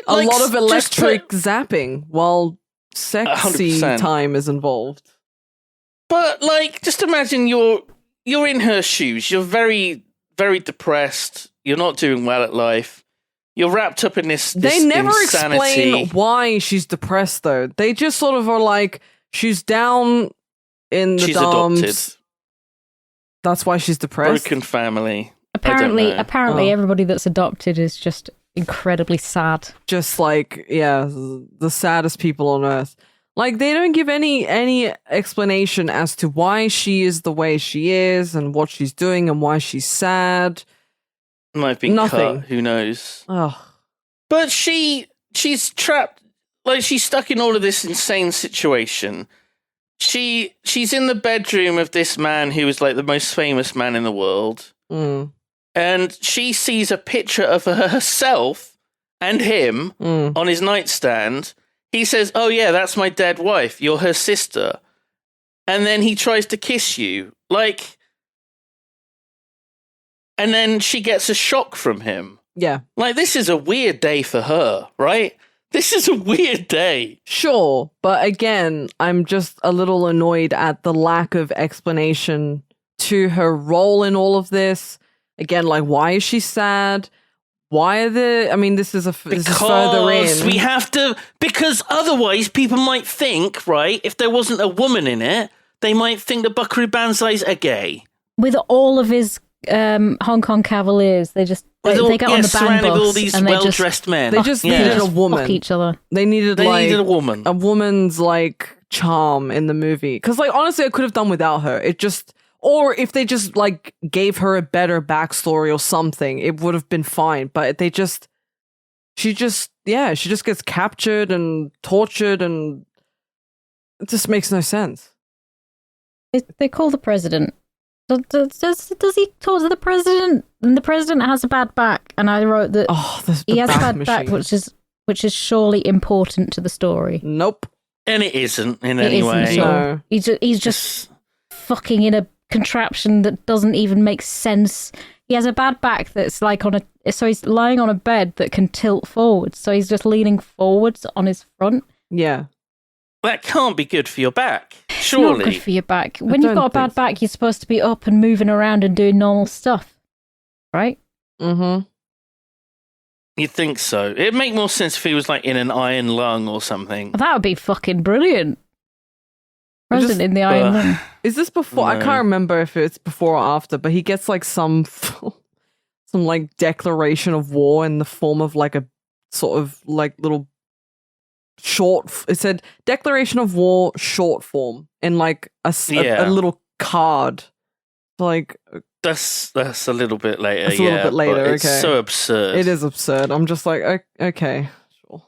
A lot of electric zapping while sexy 100%. time is involved. But like, just imagine you're in her shoes. You're very, very depressed. You're not doing well at life. You're wrapped up in this They never insanity. explain why she's depressed, though. They just sort of are like, she's down in the She's dumps. adopted. That's why she's depressed. Broken family. Apparently, I don't know. everybody that's adopted is just incredibly sad. Just like, yeah, the saddest people on earth. Like, they don't give any explanation as to why she is the way she is and what she's doing and why she's sad. Might have been Nothing. cut. Who knows? Ugh. But she's trapped. Like, she's stuck in all of this insane situation. She's in the bedroom of this man who is like the most famous man in the world. Mm. And she sees a picture of herself and him on his nightstand. He says, "Oh yeah, that's my dead wife. You're her sister." And then he tries to kiss you. Like, and then she gets a shock from him. Yeah. Like, this is a weird day for her, right? This is a weird day. Sure, but again, I'm just a little annoyed at the lack of explanation to her role in all of this. Again, like, why is she sad? Why are this is further in. We have to, because otherwise people might think, right, if there wasn't a woman in it, they might think the Buckaroo Banzais are gay. With all of his Hong Kong Cavaliers, they get on the band surrounded bus with all these and well-dressed men. They just needed a woman. fuck each other. They needed a woman. a woman's like charm in the movie. Because like honestly, I could have done without her. Or if they just like gave her a better backstory or something, it would have been fine. But she just gets captured and tortured, and it just makes no sense. They call the president. Does he talk to the president? And the president has a bad back, and I wrote that he has a bad back, which is surely important to the story. Nope, And it isn't in any way. No. He's just fucking in a contraption that doesn't even make sense. He has a bad back that's like so he's lying on a bed that can tilt forwards, so he's just leaning forwards on his front. Yeah. That can't be good for your back, It's surely. not good for your back. When you've got a bad back, you're supposed to be up and moving around and doing normal stuff, right? Mm-hmm. You'd think so. It'd make more sense if he was like in an iron lung or something. That would be fucking brilliant. President in the Iron Lung. Is this before? I No. can't remember if it's before or after, but he gets like some like declaration of war in the form of like a sort of like little short. It said declaration of war short form in like a little card. Like That's a little bit later. That's a little bit later, but it's okay. so absurd. it is absurd. I'm just like okay, sure.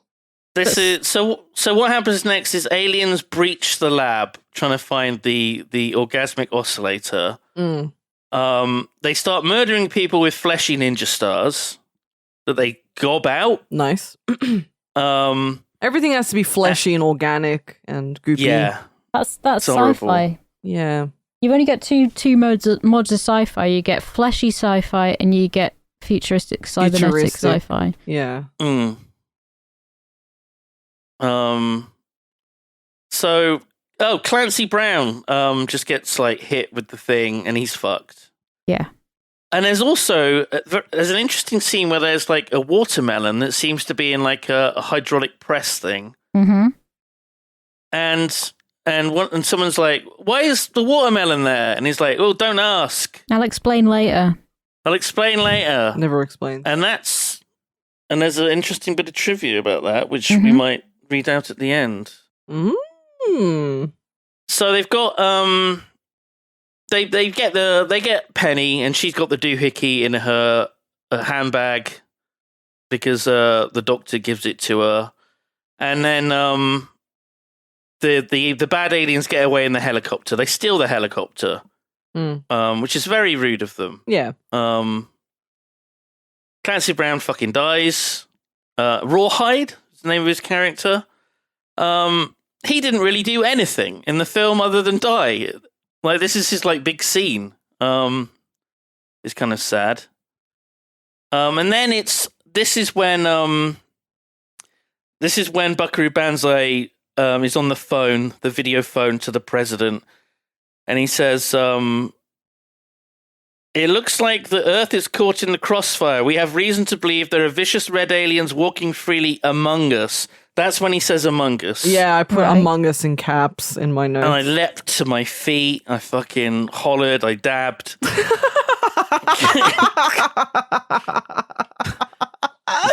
This is so. What happens next is aliens breach the lab, trying to find the orgasmic oscillator. They start murdering people with fleshy ninja stars that they gob out. Nice. Everything has to be fleshy and organic and goopy. Yeah, That's horrible. sci-fi. Yeah. You've only got two modes of sci-fi. You get fleshy sci-fi and you get futuristic cybernetic sci-fi. Yeah. So, Clancy Brown just gets like hit with the thing and he's fucked. Yeah. And there's also there's an interesting scene where there's like a watermelon that seems to be in like a hydraulic press thing. Mm-hmm. And someone's like, "Why is the watermelon there?" And he's like, "Oh, don't ask. I'll explain later. I'll explain later." Never explained. And there's an interesting bit of trivia about that, which we might read out at the end. So they've got they get Penny, and she's got the doohickey in her handbag because the doctor gives it to her, and then the bad aliens get away in the helicopter. They steal the helicopter, which is very rude of them. Yeah. Clancy Brown fucking dies. Rawhide is the name of his character. He didn't really do anything in the film other than die. Like, this is his like big scene. It's kind of sad. And then this is when Buckaroo Banzai is on the phone, the video phone to the president, and he says, "It looks like the Earth is caught in the crossfire. We have reason to believe there are vicious red aliens walking freely among us." That's when he says "among us." Yeah, I put Among Us in caps in my notes. And I leapt to my feet. I fucking hollered. I dabbed.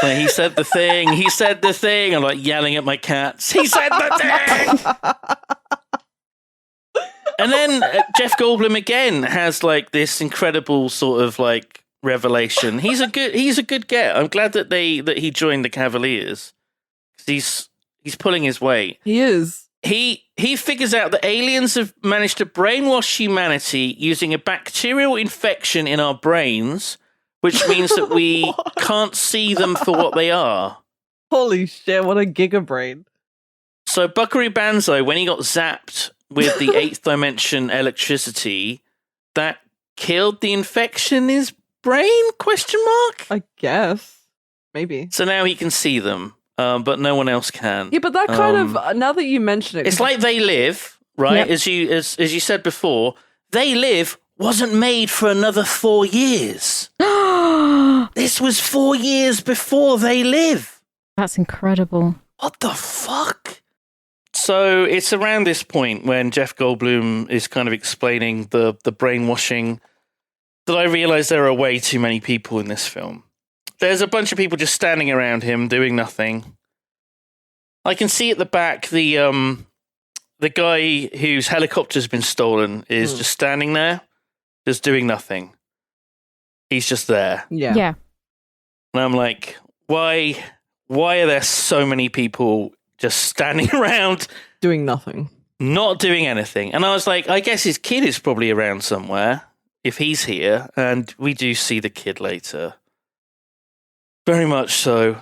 He said the thing. He said the thing. I'm like yelling at my cats. He said the thing. And then Jeff Goldblum again has like this incredible sort of like revelation. He's a good get. I'm glad that he joined the Cavaliers. He's pulling his weight. He is. He figures out that aliens have managed to brainwash humanity using a bacterial infection in our brains, which means that we can't see them for what they are. Holy shit, what a gigabrain. So Buckaroo Banzai, when he got zapped with the 8th dimension electricity, that killed the infection in his brain? Question mark? I guess. Maybe. So now he can see them. But no one else can. Yeah, but that kind of, now that you mention it... It's like They Live, right? Yep. As you said before, They Live wasn't made for another 4 years. This was 4 years before They Live. That's incredible. What the fuck? So it's around this point when Jeff Goldblum is kind of explaining the brainwashing that I realize there are way too many people in this film. There's a bunch of people just standing around him doing nothing. I can see at the back the guy whose helicopter's been stolen is just standing there, just doing nothing. He's just there. Yeah. And I'm like, why are there so many people just standing around Doing nothing. not doing anything? And I was like, I guess his kid is probably around somewhere if he's here, and we do see the kid later. Very much so.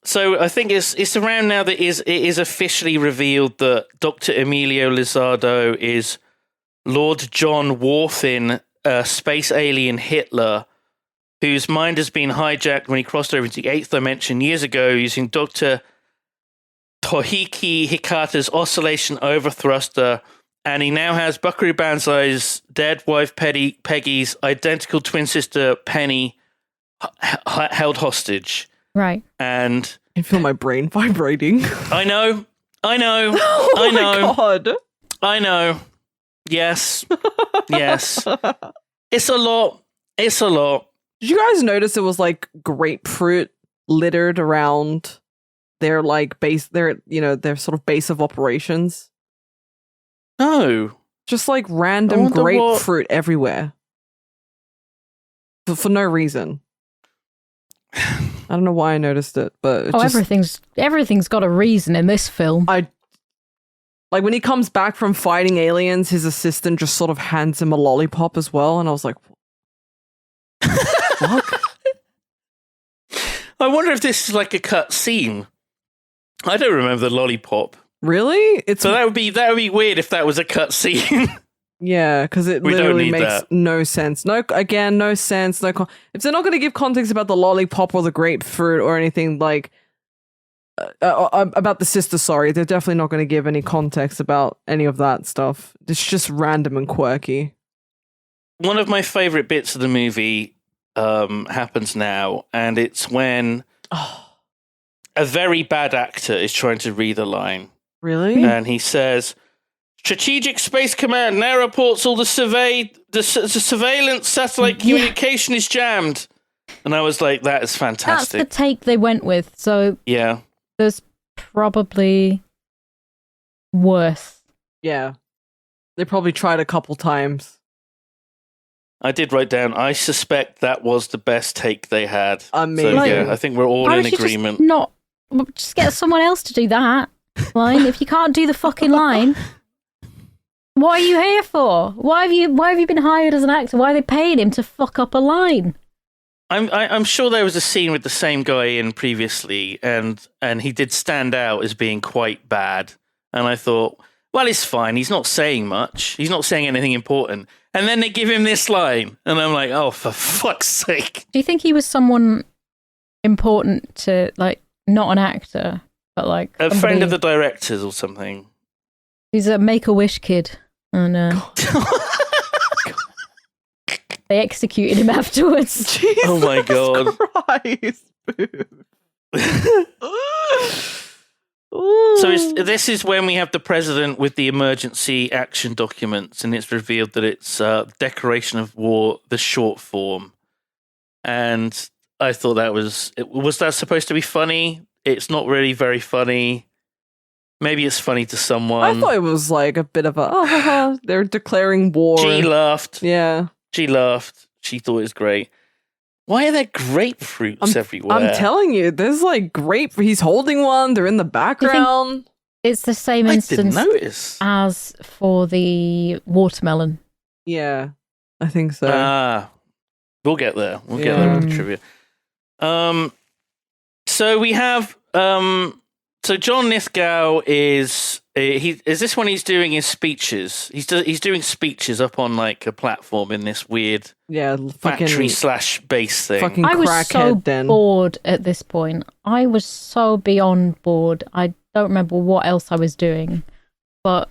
So I think it's around now that it is officially revealed that Dr. Emilio Lizardo is Lord John Warfin, space alien Hitler, whose mind has been hijacked when he crossed over into the 8th dimension years ago using Dr. Tohiki Hikata's oscillation overthruster, and he now has Buckaroo Banzai's dead wife Peggy's identical twin sister Penny held hostage. Right. And I feel my brain vibrating. I know. Oh I know. my God. I know. Yes. Yes. It's a lot. Did you guys notice it was like grapefruit littered around their like base, their sort of base of operations? No. Just like random grapefruit everywhere. For no reason. I don't know why I noticed it, but it everything's got a reason in this film. Like when he comes back from fighting aliens, his assistant just sort of hands him a lollipop as well, and I was like, "Fuck." I wonder if this is like a cut scene. I don't remember the lollipop. Really? So that would be weird if that was a cut scene. Yeah, because it We don't literally need makes that. no sense. No sense. If they're not going to give context about the lollipop or the grapefruit or anything like about the sister, sorry, they're definitely not going to give any context about any of that stuff. It's just random and quirky. One of my favorite bits of the movie happens now, and it's when a very bad actor is trying to read a line. Really? And he says, "Strategic Space Command now reports all the surveillance satellite communication is jammed." And I was like, that is fantastic. That's the take they went with. So Yeah. there's probably worse. Yeah. They probably tried a couple times. I did write down, I suspect that was the best take they had. Amazing. So, yeah, I think we're all Why in would you agreement. just get someone else to do that line? If you can't do the fucking line, what are you here for? Why have you been hired as an actor? Why are they paying him to fuck up a line? I'm sure there was a scene with the same guy in previously, and he did stand out as being quite bad. And I thought, well, it's fine. He's not saying much. He's not saying anything important. And then they give him this line. And I'm like, oh, for fuck's sake. Do you think he was someone important to, like, not an actor, but like a friend of the directors or something? He's a Make-A-Wish kid. And they executed him afterwards. Jesus oh my God. Christ. So this is when we have the president with the emergency action documents, and it's revealed that it's Declaration of War, the short form. And I thought that was that supposed to be funny? It's not really very funny. Maybe it's funny to someone. I thought it was like a bit of a, they're declaring war. She laughed. Yeah. She laughed. She thought it was great. Why are there grapefruits everywhere? I'm telling you, there's like he's holding one, they're in the background. It's the same I instance didn't notice. as for the watermelon. Yeah, I think so. We'll get there. We'll get there with the trivia. So we have so John Lithgow is this when he's doing his speeches? He's doing speeches up on like a platform in this weird factory/base thing. Fucking I was so den. bored at this point. I was so beyond bored. I don't remember what else I was doing, but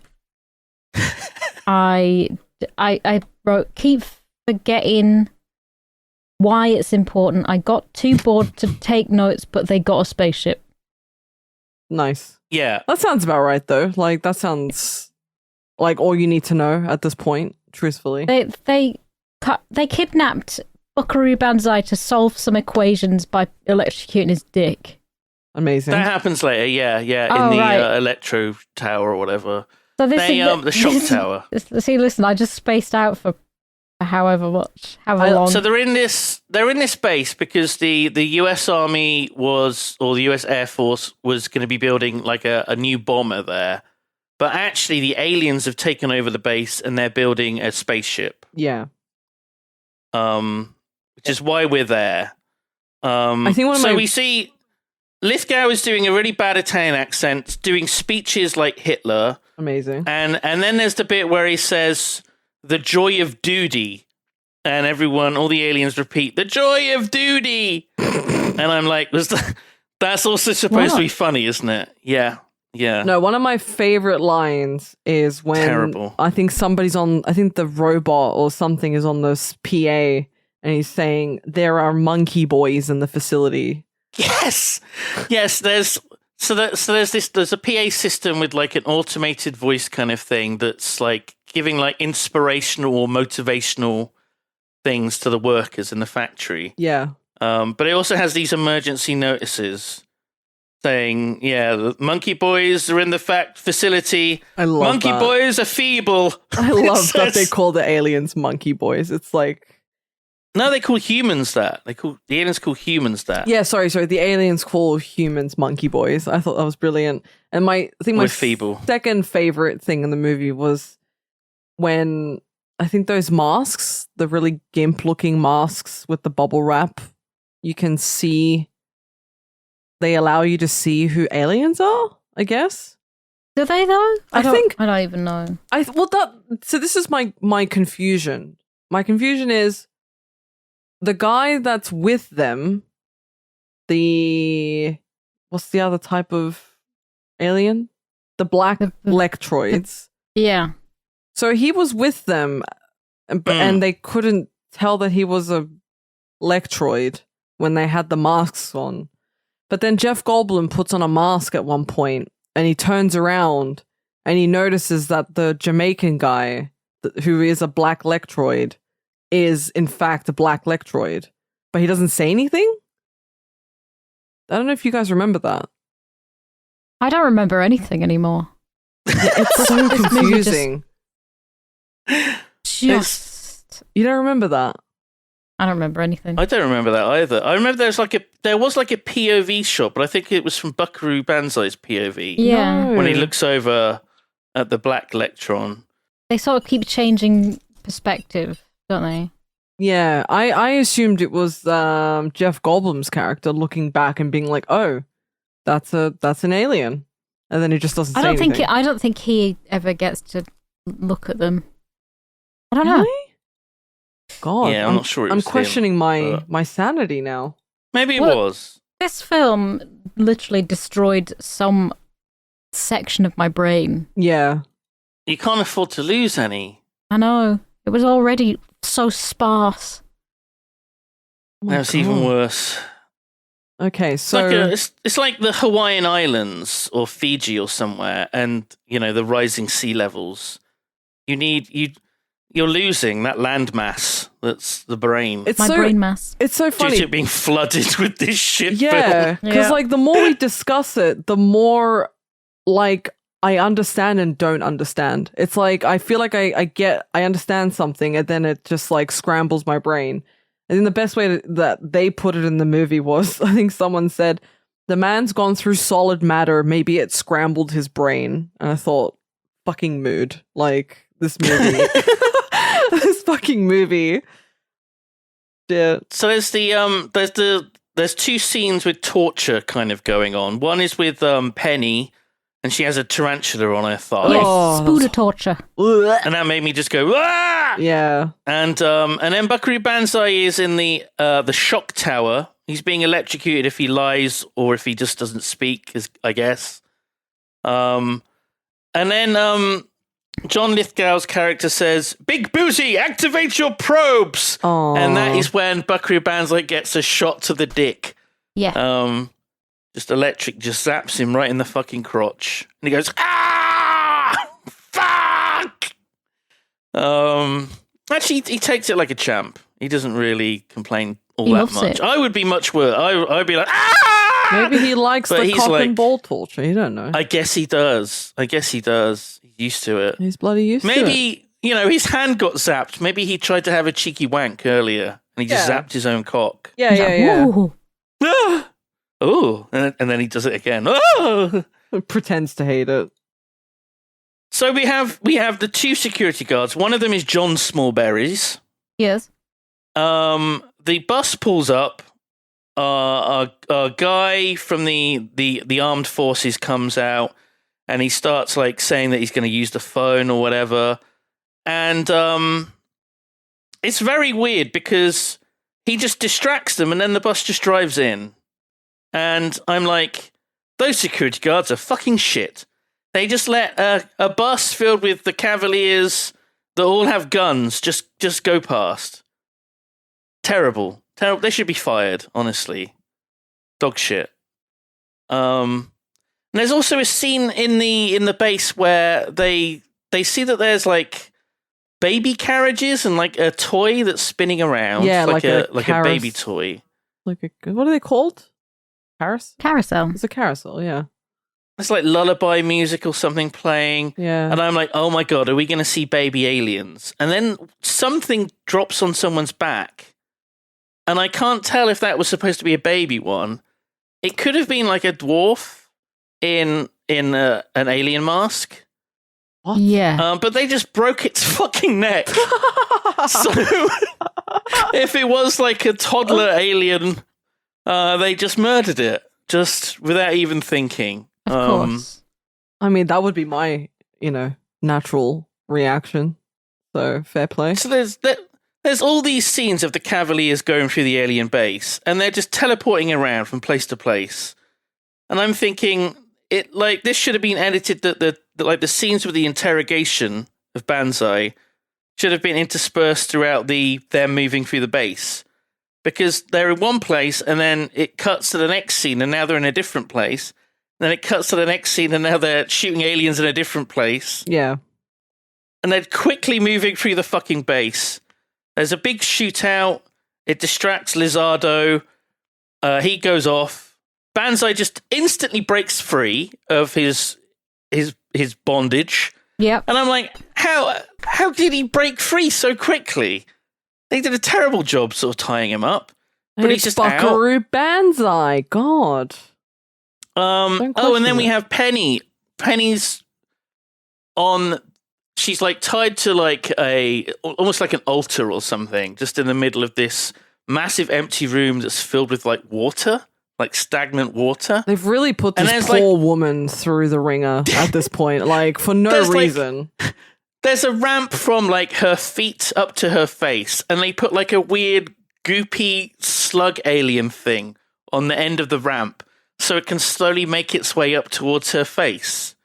I wrote keep forgetting why it's important. I got too bored to take notes, but they got a spaceship. Nice. Yeah. That sounds about right, though. Like, that sounds like all you need to know at this point, truthfully. They kidnapped Buckaroo Banzai to solve some equations by electrocuting his dick. Amazing. That happens later, yeah. Oh, in the right. Electro Tower or whatever. So this the shock tower. See, listen, I just spaced out for however long. So they're in this base because the US Army or the US Air Force was going to be building like a new bomber there. But actually the aliens have taken over the base and they're building a spaceship. Yeah. Which is why we're there. I think we see Lithgow is doing a really bad Italian accent, doing speeches like Hitler. Amazing. And then there's the bit where he says the joy of duty, and all the aliens repeat the joy of duty. And I'm like, that's also supposed to be funny, isn't it? Yeah. No, one of my favorite lines is when I think the robot or something is on this PA and he's saying there are monkey boys in the facility. Yes. There's a PA system with like an automated voice kind of thing that's like giving like inspirational or motivational things to the workers in the factory. Yeah. But it also has these emergency notices saying, the monkey boys are in the facility. I love monkey that. boys are feeble. I love that they call the aliens monkey boys. It's like... No, they call humans that. The aliens call humans that. Yeah, sorry. The aliens call humans monkey boys. I thought that was brilliant. And my feeble. second favorite thing in the movie was when I think those masks, the really gimp-looking masks with the bubble wrap, you can see. They allow you to see who aliens are, I guess. Do they though? I don't even know. So this is my confusion. My confusion is the guy that's with them. What's the other type of alien? The black lectroids. Yeah. So he was with them, and they couldn't tell that he was a lectroid when they had the masks on. But then Jeff Goldblum puts on a mask at one point, and he turns around, and he notices that the Jamaican guy, who is a black lectroid, is in fact a black lectroid. But he doesn't say anything? I don't know if you guys remember that. I don't remember anything anymore. Yeah, it's so confusing. You don't remember that? I don't remember anything. I don't remember that either. I remember there was like a POV shot, but I think it was from Buckaroo Banzai's POV. Yeah. No. When he looks over at the black electron. They sort of keep changing perspective, don't they? Yeah, I assumed it was Jeff Goldblum's character looking back and being like, "Oh, that's an alien." and then he just doesn't. I say don't think. anything. I don't think he ever gets to look at them. I don't know. Really? God, Yeah, I'm not sure it I'm was him, questioning my but- my sanity now. Maybe it Well- was. This film literally destroyed some section of my brain. Yeah. You can't afford to lose any. I know. It was already so sparse. Oh my Now it's even God. worse. Okay, It's so like it's like the Hawaiian Islands or Fiji or somewhere, and the rising sea levels. You're losing that land-mass. That's the brain. it's My so brain mass. it's so Due funny. to being flooded with this shit Yeah, film. because Yeah. like the more we discuss it, the more like I understand and don't understand. It's like I feel like I understand something, and then it just like scrambles my brain. I think the best way that they put it in the movie was, I think someone said, the man's gone through solid matter, maybe it scrambled his brain. And I thought, fucking mood. Like, this movie. This fucking movie. Yeah. So there's two scenes with torture kind of going on. One is with Penny, and she has a tarantula on her thigh, Yes, Oh, Spooder torture. and that made me just go ah! Yeah. And then Buckaroo Banzai is in the shock tower. He's being electrocuted if he lies or if he just doesn't speak, I guess. And then John Lithgow's character says, "Big Booty, activate your probes!" Oh. And that is when Buckaroo Banzai gets a shot to the dick. Yeah. Just electric, just zaps him right in the fucking crotch. And he goes, ah! Fuck! Actually, he takes it like a champ. He doesn't really complain all He that loves much. it. I would be much worse. I'd be like, ah! Maybe he likes But the he's cock like- and ball torture. You don't know. I guess he does. He's used to it. He's bloody used to it. Maybe, his hand got zapped. Maybe he tried to have a cheeky wank earlier and he just Yeah. zapped his own cock. Yeah, yeah, yeah. Ooh. Ah! Oh, and then he does it again. Oh! Pretends to hate it. So we have the two security guards. One of them is John Smallberries. Yes. The bus pulls up. A guy from the armed forces comes out, and he starts like saying that he's going to use the phone or whatever. And it's very weird because he just distracts them, and then the bus just drives in. And I'm like, those security guards are fucking shit. They just let a bus filled with the Cavaliers that all have guns just go past. Terrible. They should be fired, honestly. Dog shit. And there's also a scene in the base where they see that there's like baby carriages and like a toy that's spinning around. Yeah, like a carousel. baby toy. Like what are they called? Carousel. It's a carousel, yeah. It's like lullaby music or something playing. Yeah. And I'm like, oh my God, are we going to see baby aliens? And then something drops on someone's back. And I can't tell if that was supposed to be a baby one. It could have been like a dwarf in an alien mask. What? Yeah. But they just broke its fucking neck. So if it was like a toddler alien, they just murdered it. Just without even thinking. Of course. I mean, that would be my, natural reaction. So, fair play. So there's all these scenes of the Cavaliers going through the alien base, and they're just teleporting around from place to place. And I'm thinking, this should have been edited. The scenes with the interrogation of Banzai should have been interspersed throughout them moving through the base, because they're in one place, and then it cuts to the next scene, and now they're in a different place. Then it cuts to the next scene, and now they're shooting aliens in a different place. Yeah. And they're quickly moving through the fucking base. There's a big shootout. It distracts Lizardo. He goes off. Banzai just instantly breaks free of his bondage. Yep. And I'm like, how did he break free so quickly? They did a terrible job sort of tying him up. But And he's it's just out. Buckaroo Banzai. God. Don't And then we question it. have Penny. Penny's on. She's like tied to like almost like an altar or something, just in the middle of this massive empty room that's filled with like water, like stagnant water. They've really put And this there's, poor woman through the ringer at this point, like for no There's, like, reason. There's a ramp from like her feet up to her face, and they put like a weird goopy slug alien thing on the end of the ramp so it can slowly make its way up towards her face.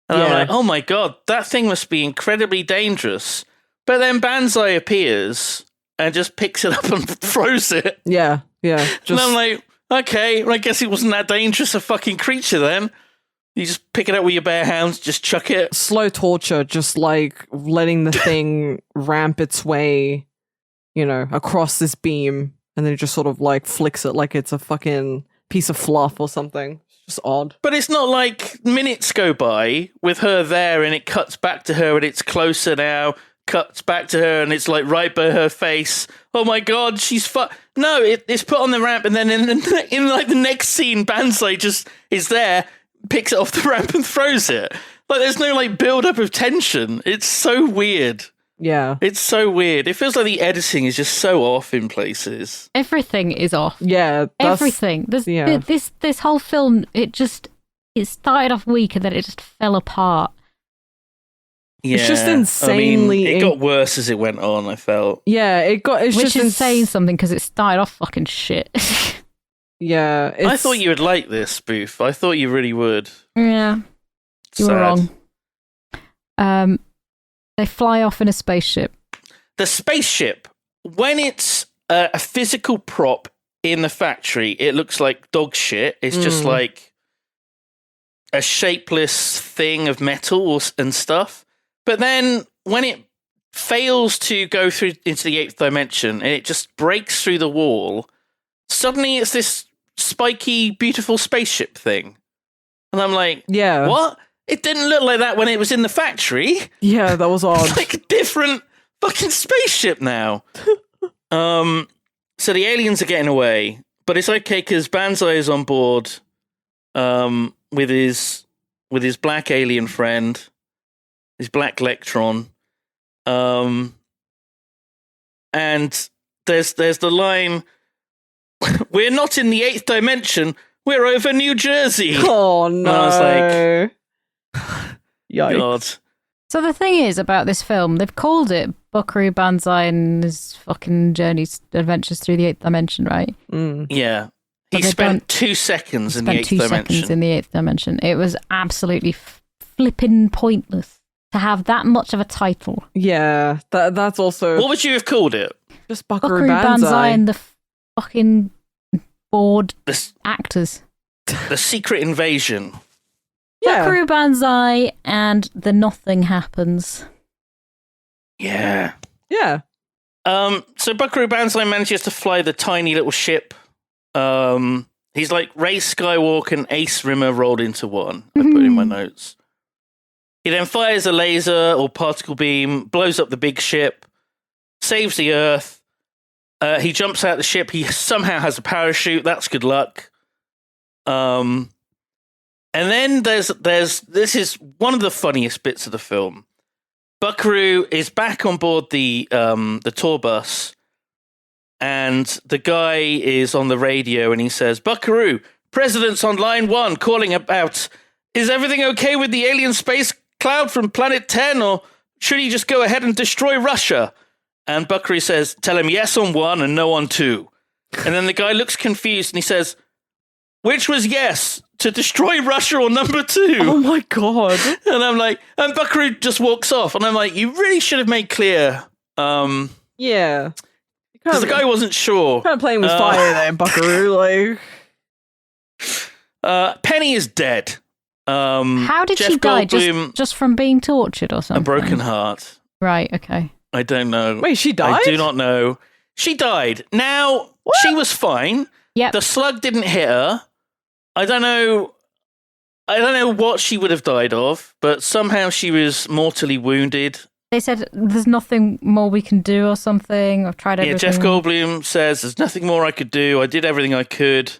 And I'm Yeah. like, oh my god, that thing must be incredibly dangerous. But then Banzai appears and just picks it up and throws it. Yeah. And Just I'm like, okay, well, I guess it wasn't that dangerous a fucking creature then. You just pick it up with your bare hands, just chuck it. slow torture, just like letting the thing ramp its way, across this beam, and then it just sort of like flicks it like it's a fucking piece of fluff or something. It's just odd. But it's not like minutes go by with her there and it cuts back to her and it's closer now, cuts back to her and it's like right by her face. Oh my god, she's No, it's put on the ramp and then in like the next scene, Banzai just is there, picks it off the ramp and throws it. Like there's no like build up of tension. It's so weird. Yeah. It's so weird. It feels like the editing is just so off in places. Everything is off. Yeah. Everything. This whole film, it started off weak and then it just fell apart. Yeah, It's just insanely it got worse as it went on, I felt. Yeah, it's Which just is saying something because it started off fucking shit. Yeah. I thought you would like this, Booth. I thought you really would. Yeah. You were Sad. wrong. They fly off in a spaceship. The spaceship, when it's a physical prop in the factory, it looks like dog shit. It's just like a shapeless thing of metal and stuff. But then when it fails to go through into the 8th dimension and it just breaks through the wall, suddenly it's this spiky, beautiful spaceship thing. And I'm like, Yeah. what? It didn't look like that when it was in the factory. Yeah, that was odd. It's like a different fucking spaceship now. So the aliens are getting away, but it's okay because Banzai is on board with his black alien friend, his black electron. And there's the line, we're not in the 8th dimension, we're over New Jersey. Oh no. And I was like, Yikes. God. So the thing is about this film, they've called it Buckaroo Banzai and his fucking journeys, adventures through the 8th dimension, right? Yeah. He But they spent 2 seconds in the 8th Spent 2 dimension. seconds in the 8th dimension. It was absolutely flipping pointless to have that much of a title. Yeah, that's also What would you have called it? just Buckaroo Buckaroo Banzai Banzai. and the fucking bored The, actors. the Secret Invasion. Yeah. Buckaroo Banzai and the nothing happens. Yeah. Yeah. So Buckaroo Banzai manages to fly the tiny little ship. He's like Ray Skywalker and Ace Rimmer rolled into one. I put in my notes. He then fires a laser or particle beam, blows up the big ship, saves the Earth. He jumps out the ship. He somehow has a parachute. That's good luck. And then there's this is one of the funniest bits of the film. Buckaroo is back on board the tour bus, and the guy is on the radio, and he says, "Buckaroo, President's on line 1, calling about, is everything okay with the alien space cloud from Planet 10, or should he just go ahead and destroy Russia?" And Buckaroo says, "Tell him yes on 1 and no on 2. And then the guy looks confused, and he says, "Which was yes, to destroy Russia or number 2? Oh my god. And I'm like, and Buckaroo just walks off. And I'm like, you really should have made clear. Yeah. Because the guy wasn't sure. Kind of playing with fire there, Buckaroo. Like, Penny is dead. How did Jeff she die? Goldblum, Just from being tortured or something? a broken heart. Right, okay. I don't know. wait, she died? I do not know. She died. Now, she was fine. Yep. The slug didn't hit her. I don't know what she would have died of, but somehow she was mortally wounded. They said there's nothing more we can do or something. I've tried everything. Yeah, Jeff Goldblum says there's nothing more I could do. I did everything I could.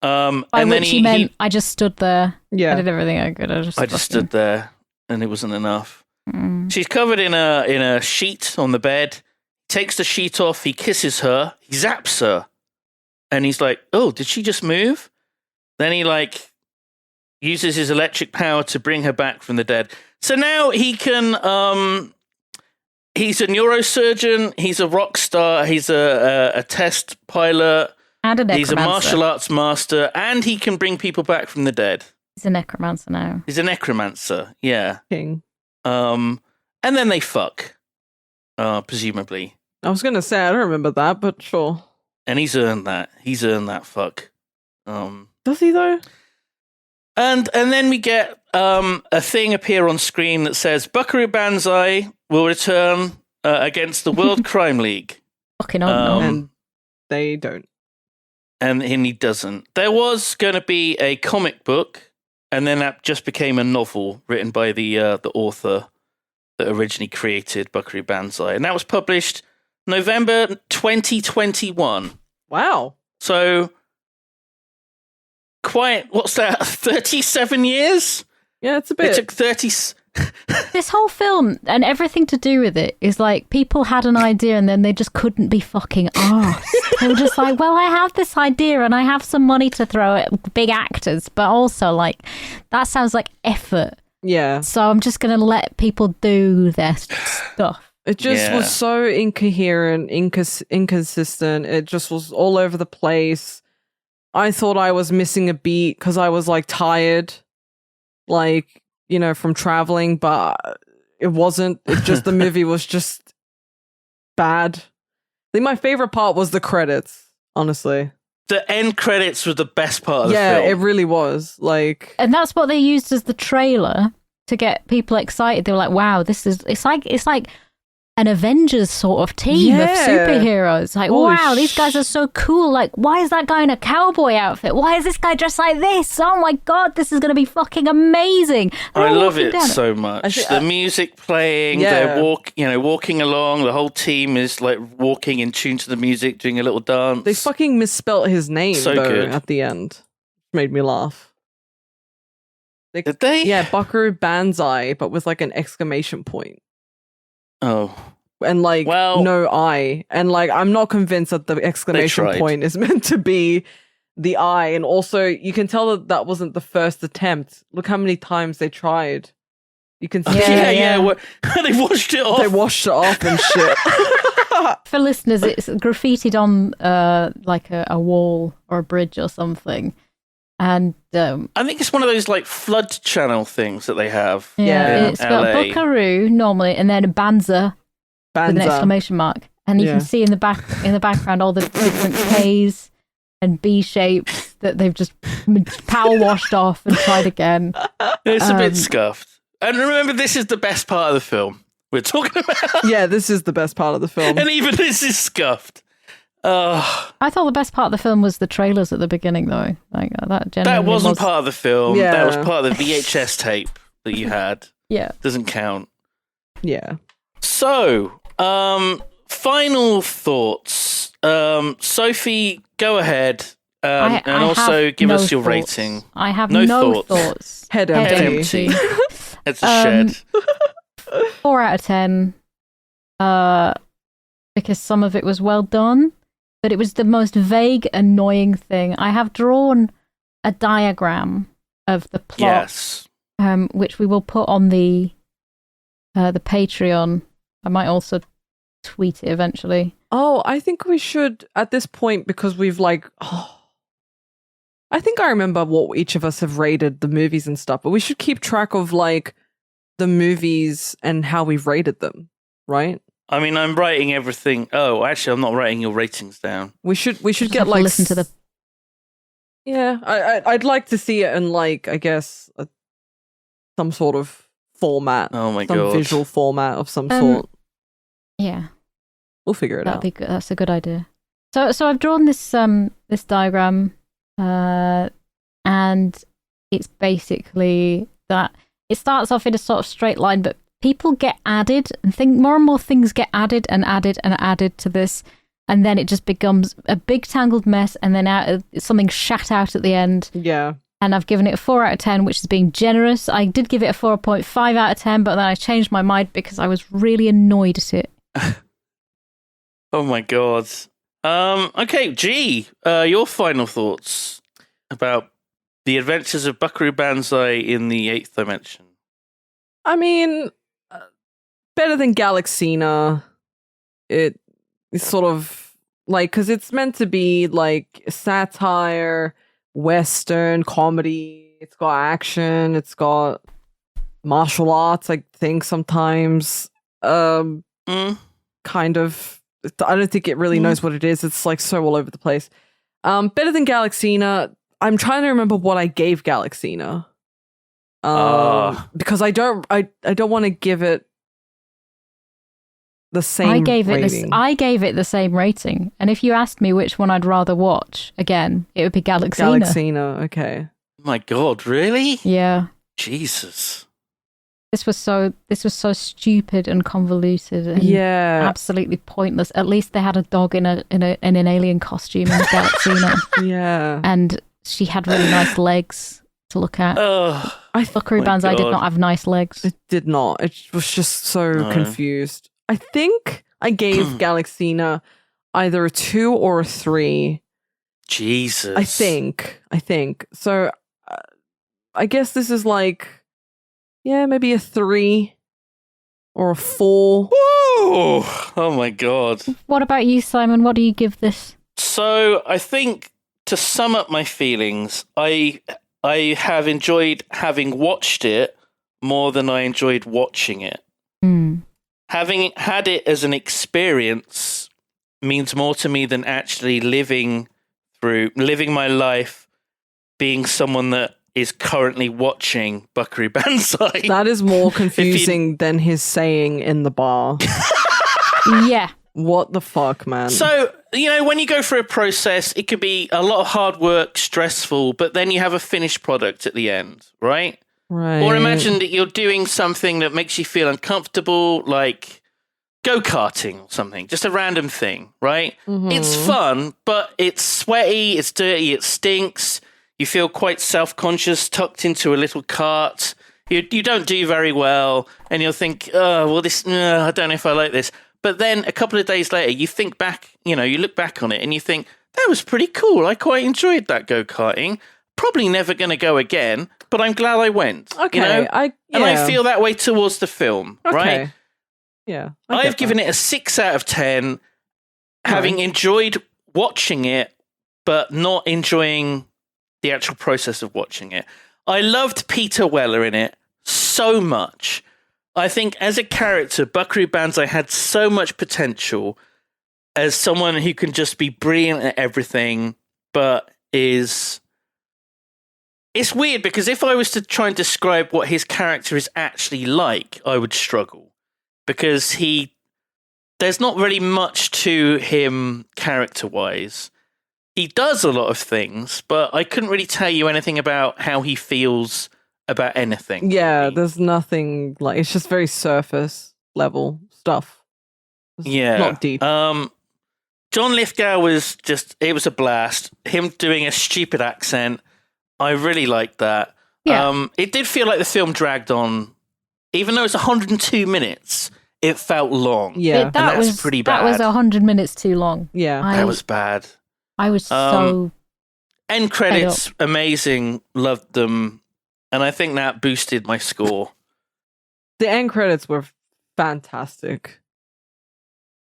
By and then which he meant I just stood there. Yeah. I did everything I could. I just stood there, and it wasn't enough. She's covered in a sheet on the bed. Takes the sheet off. He kisses her. He zaps her. and he's like, "Oh, did she just move?" Then he like uses his electric power to bring her back from the dead. So now he can. He's a neurosurgeon. He's a rock star. He's a test pilot. And a necromancer. He's a martial arts master, and he can bring people back from the dead. He's a necromancer now. He's a necromancer. Yeah. King. And then they fuck. Presumably. I was gonna say I don't remember that, but sure. And he's earned that. He's earned that fuck. Does he though? And then we get a thing appear on screen that says Buckaroo Banzai will return against the World Crime League. Fucking no. And they don't. And he doesn't. There was going to be a comic book, and then that just became a novel written by the author that originally created Buckaroo Banzai. And that was published November 2021. Wow. So, what's that, 37 years? Yeah, it's a bit. It took 30... This whole film and everything to do with it is like people had an idea and then they just couldn't be fucking arsed. They were just like, well, I have this idea and I have some money to throw at big actors, but also like that sounds like effort. Yeah. So I'm just going to let people do their stuff. It just was so incoherent, inconsistent. It just was all over the place. I thought I was missing a beat because I was like tired. Like, you know, from traveling, but it wasn't. It just, the movie was just bad. I think my favorite part was the credits, honestly. The end credits was the best part of the film. Yeah, it really was. Like, and that's what they used as the trailer to get people excited. They were like, wow, it's like an Avengers sort of team of superheroes. Like, Holy wow, these guys are so cool. Like, why is that guy in a cowboy outfit? Why is this guy dressed like this? Oh my God, this is going to be fucking amazing. I love it so much. The music playing, they're walking along. The whole team is like walking in tune to the music, doing a little dance. they fucking misspelt his name So though good. at the end. Made me laugh. Did they? Yeah, Buckaroo Banzai, but with like an exclamation point. Oh. And like no I. And like I'm not convinced that the exclamation point is meant to be the I. And also you can tell that that wasn't the first attempt. Look how many times they tried. You can see Yeah. They washed it off. They washed it off and shit. For listeners, it's graffitied on like a wall or a bridge or something. And I think it's one of those like flood channel things that they have. Yeah. It's got Buckaroo normally, and then a Banza with an exclamation mark, and you can see in the background all the different K's and B shapes that they've just power washed off and tried again. It's a bit scuffed. And remember, this is the best part of the film we're talking about. Yeah, this is the best part of the film. And even this is scuffed. I thought the best part of the film was the trailers at the beginning, though. Like that wasn't part of the film. Yeah. That was part of the VHS tape that you had. Yeah, doesn't count. Yeah. So, final thoughts. Sophie, go ahead. And also give us your rating. I have no thoughts. Head empty. It's a shed. 4 out of 10. Because some of it was well done, but it was the most vague, annoying thing. I have drawn a diagram of the plot, yes, which we will put on the Patreon. I might also tweet it eventually. Oh, I think we should at this point, because we've like, I think I remember what each of us have rated the movies and stuff, but we should keep track of like the movies and how we've rated them, right? I mean, I'm writing everything. Oh, actually, I'm not writing your ratings down. We should get like listen to the. Yeah, I'd like to see it in like, I guess, some sort of format. Oh my God, God, visual format of some sort. Yeah, we'll figure it out. That'd be good. That's a good idea. So I've drawn this this diagram, and it's basically that it starts off in a sort of straight line, but people get added and more and more things get added and added and added to this, and then it just becomes a big tangled mess, and then something shat out at the end. Yeah. And I've given it a 4 out of 10, which is being generous. I did give it a 4.5 out of 10, but then I changed my mind because I was really annoyed at it. Oh my God. Okay, G, your final thoughts about the adventures of Buckaroo Banzai in the 8th dimension. I mean, better than Galaxina. It's sort of like, because it's meant to be like satire, Western comedy. It's got action. It's got martial arts, I think, sometimes. Kind of. I don't think it really knows what it is. It's like so all over the place. Better than Galaxina. I'm trying to remember what I gave Galaxina. Because I don't want to give it the same I gave rating. I gave it the same rating. And if you asked me which one I'd rather watch, again, it would be Galaxina. Galaxina, okay. My God, really? Yeah. Jesus. This was so stupid and convoluted and absolutely pointless. At least they had a dog in an alien costume in the Galaxina. Yeah. And she had really nice legs to look at. Buckaroo Banzai did not have nice legs. It did not. It was just so confused. I think I gave Galaxina either a 2 or a 3. Jesus. I think. So I guess this is like, maybe a 3 or a 4. Woo! Oh my God. What about you, Simon? What do you give this? So I think to sum up my feelings, I have enjoyed having watched it more than I enjoyed watching it. Having had it as an experience means more to me than actually living my life being someone that is currently watching Buckaroo Banzai. That is more confusing than his saying in the bar. Yeah. What the fuck, man? So, when you go through a process, it could be a lot of hard work, stressful, but then you have a finished product at the end, right? Right. Or imagine that you're doing something that makes you feel uncomfortable, like go-karting or something, just a random thing, right? Mm-hmm. It's fun, but it's sweaty, it's dirty, it stinks. You feel quite self-conscious, tucked into a little cart. You don't do very well, and you'll think, I don't know if I like this. But then a couple of days later, you think back, you look back on it, and you think, that was pretty cool. I quite enjoyed that go-karting. Probably never going to go again, but I'm glad I went. Okay. And I feel that way towards the film, right? Yeah. I've given it a 6 out of 10, having enjoyed watching it, but not enjoying the actual process of watching it. I loved Peter Weller in it so much. I think as a character, Buckaroo Banzai had so much potential as someone who can just be brilliant at everything, but is... It's weird because if I was to try and describe what his character is actually like, I would struggle. Because there's not really much to him character-wise. He does a lot of things, but I couldn't really tell you anything about how he feels about anything. Yeah, really. there's nothing like, it's just very surface level stuff. It's not deep. John Lithgow it was a blast. Him doing a stupid accent, I really liked that. Yeah. It did feel like the film dragged on. Even though it's 102 minutes, it felt long. Yeah. That was pretty bad. That was 100 minutes too long. Yeah. That was bad. I was so... End credits, amazing. Loved them. And I think that boosted my score. The end credits were fantastic.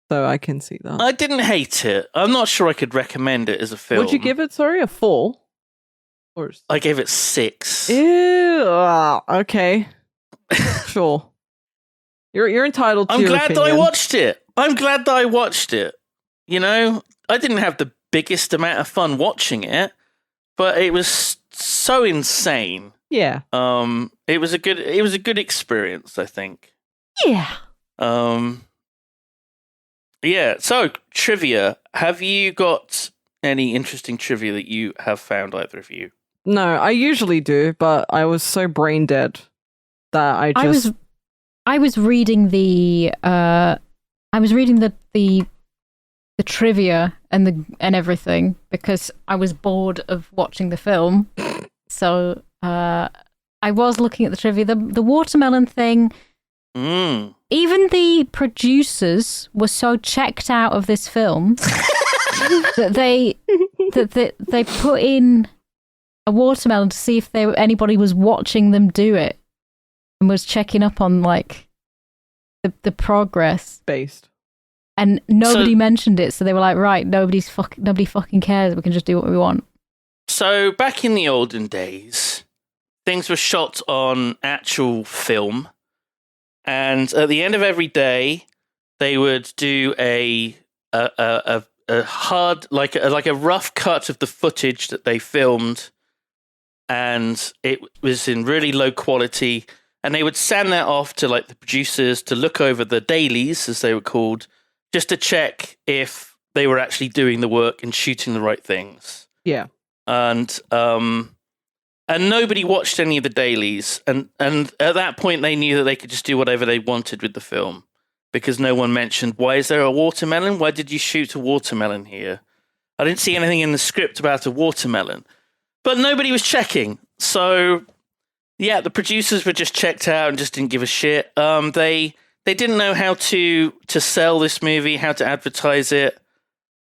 So I can see that. I didn't hate it. I'm not sure I could recommend it as a film. Would you give it, a 4? Or... I gave it 6. Ew. Okay. Sure. You're entitled to I'm your glad that I opinion. watched it. I didn't have the biggest amount of fun watching it, but it was so insane. Yeah. It was a good experience, I think. Yeah. Yeah. So, trivia. Have you got any interesting trivia that you have found, either of you? No, I usually do, but I was so brain dead that I was reading the trivia and everything because I was bored of watching the film. So I was looking at the trivia. The watermelon thing. Even the producers were so checked out of this film that they put in a watermelon to see if anybody was watching them do it and was checking up on like the progress. Based. And nobody mentioned it, so they were like, right, nobody fucking cares. We can just do what we want. So back in the olden days, things were shot on actual film, and at the end of every day, they would do a hard, like a rough cut of the footage that they filmed, and it was in really low quality. And they would send that off to like the producers to look over the dailies, as they were called, just to check if they were actually doing the work and shooting the right things. Yeah. And nobody watched any of the dailies. And at that point, they knew that they could just do whatever they wanted with the film, because no one mentioned, why is there a watermelon? Why did you shoot a watermelon here? I didn't see anything in the script about a watermelon. But nobody was checking. So, yeah, the producers were just checked out and just didn't give a shit. They didn't know how to sell this movie, how to advertise it.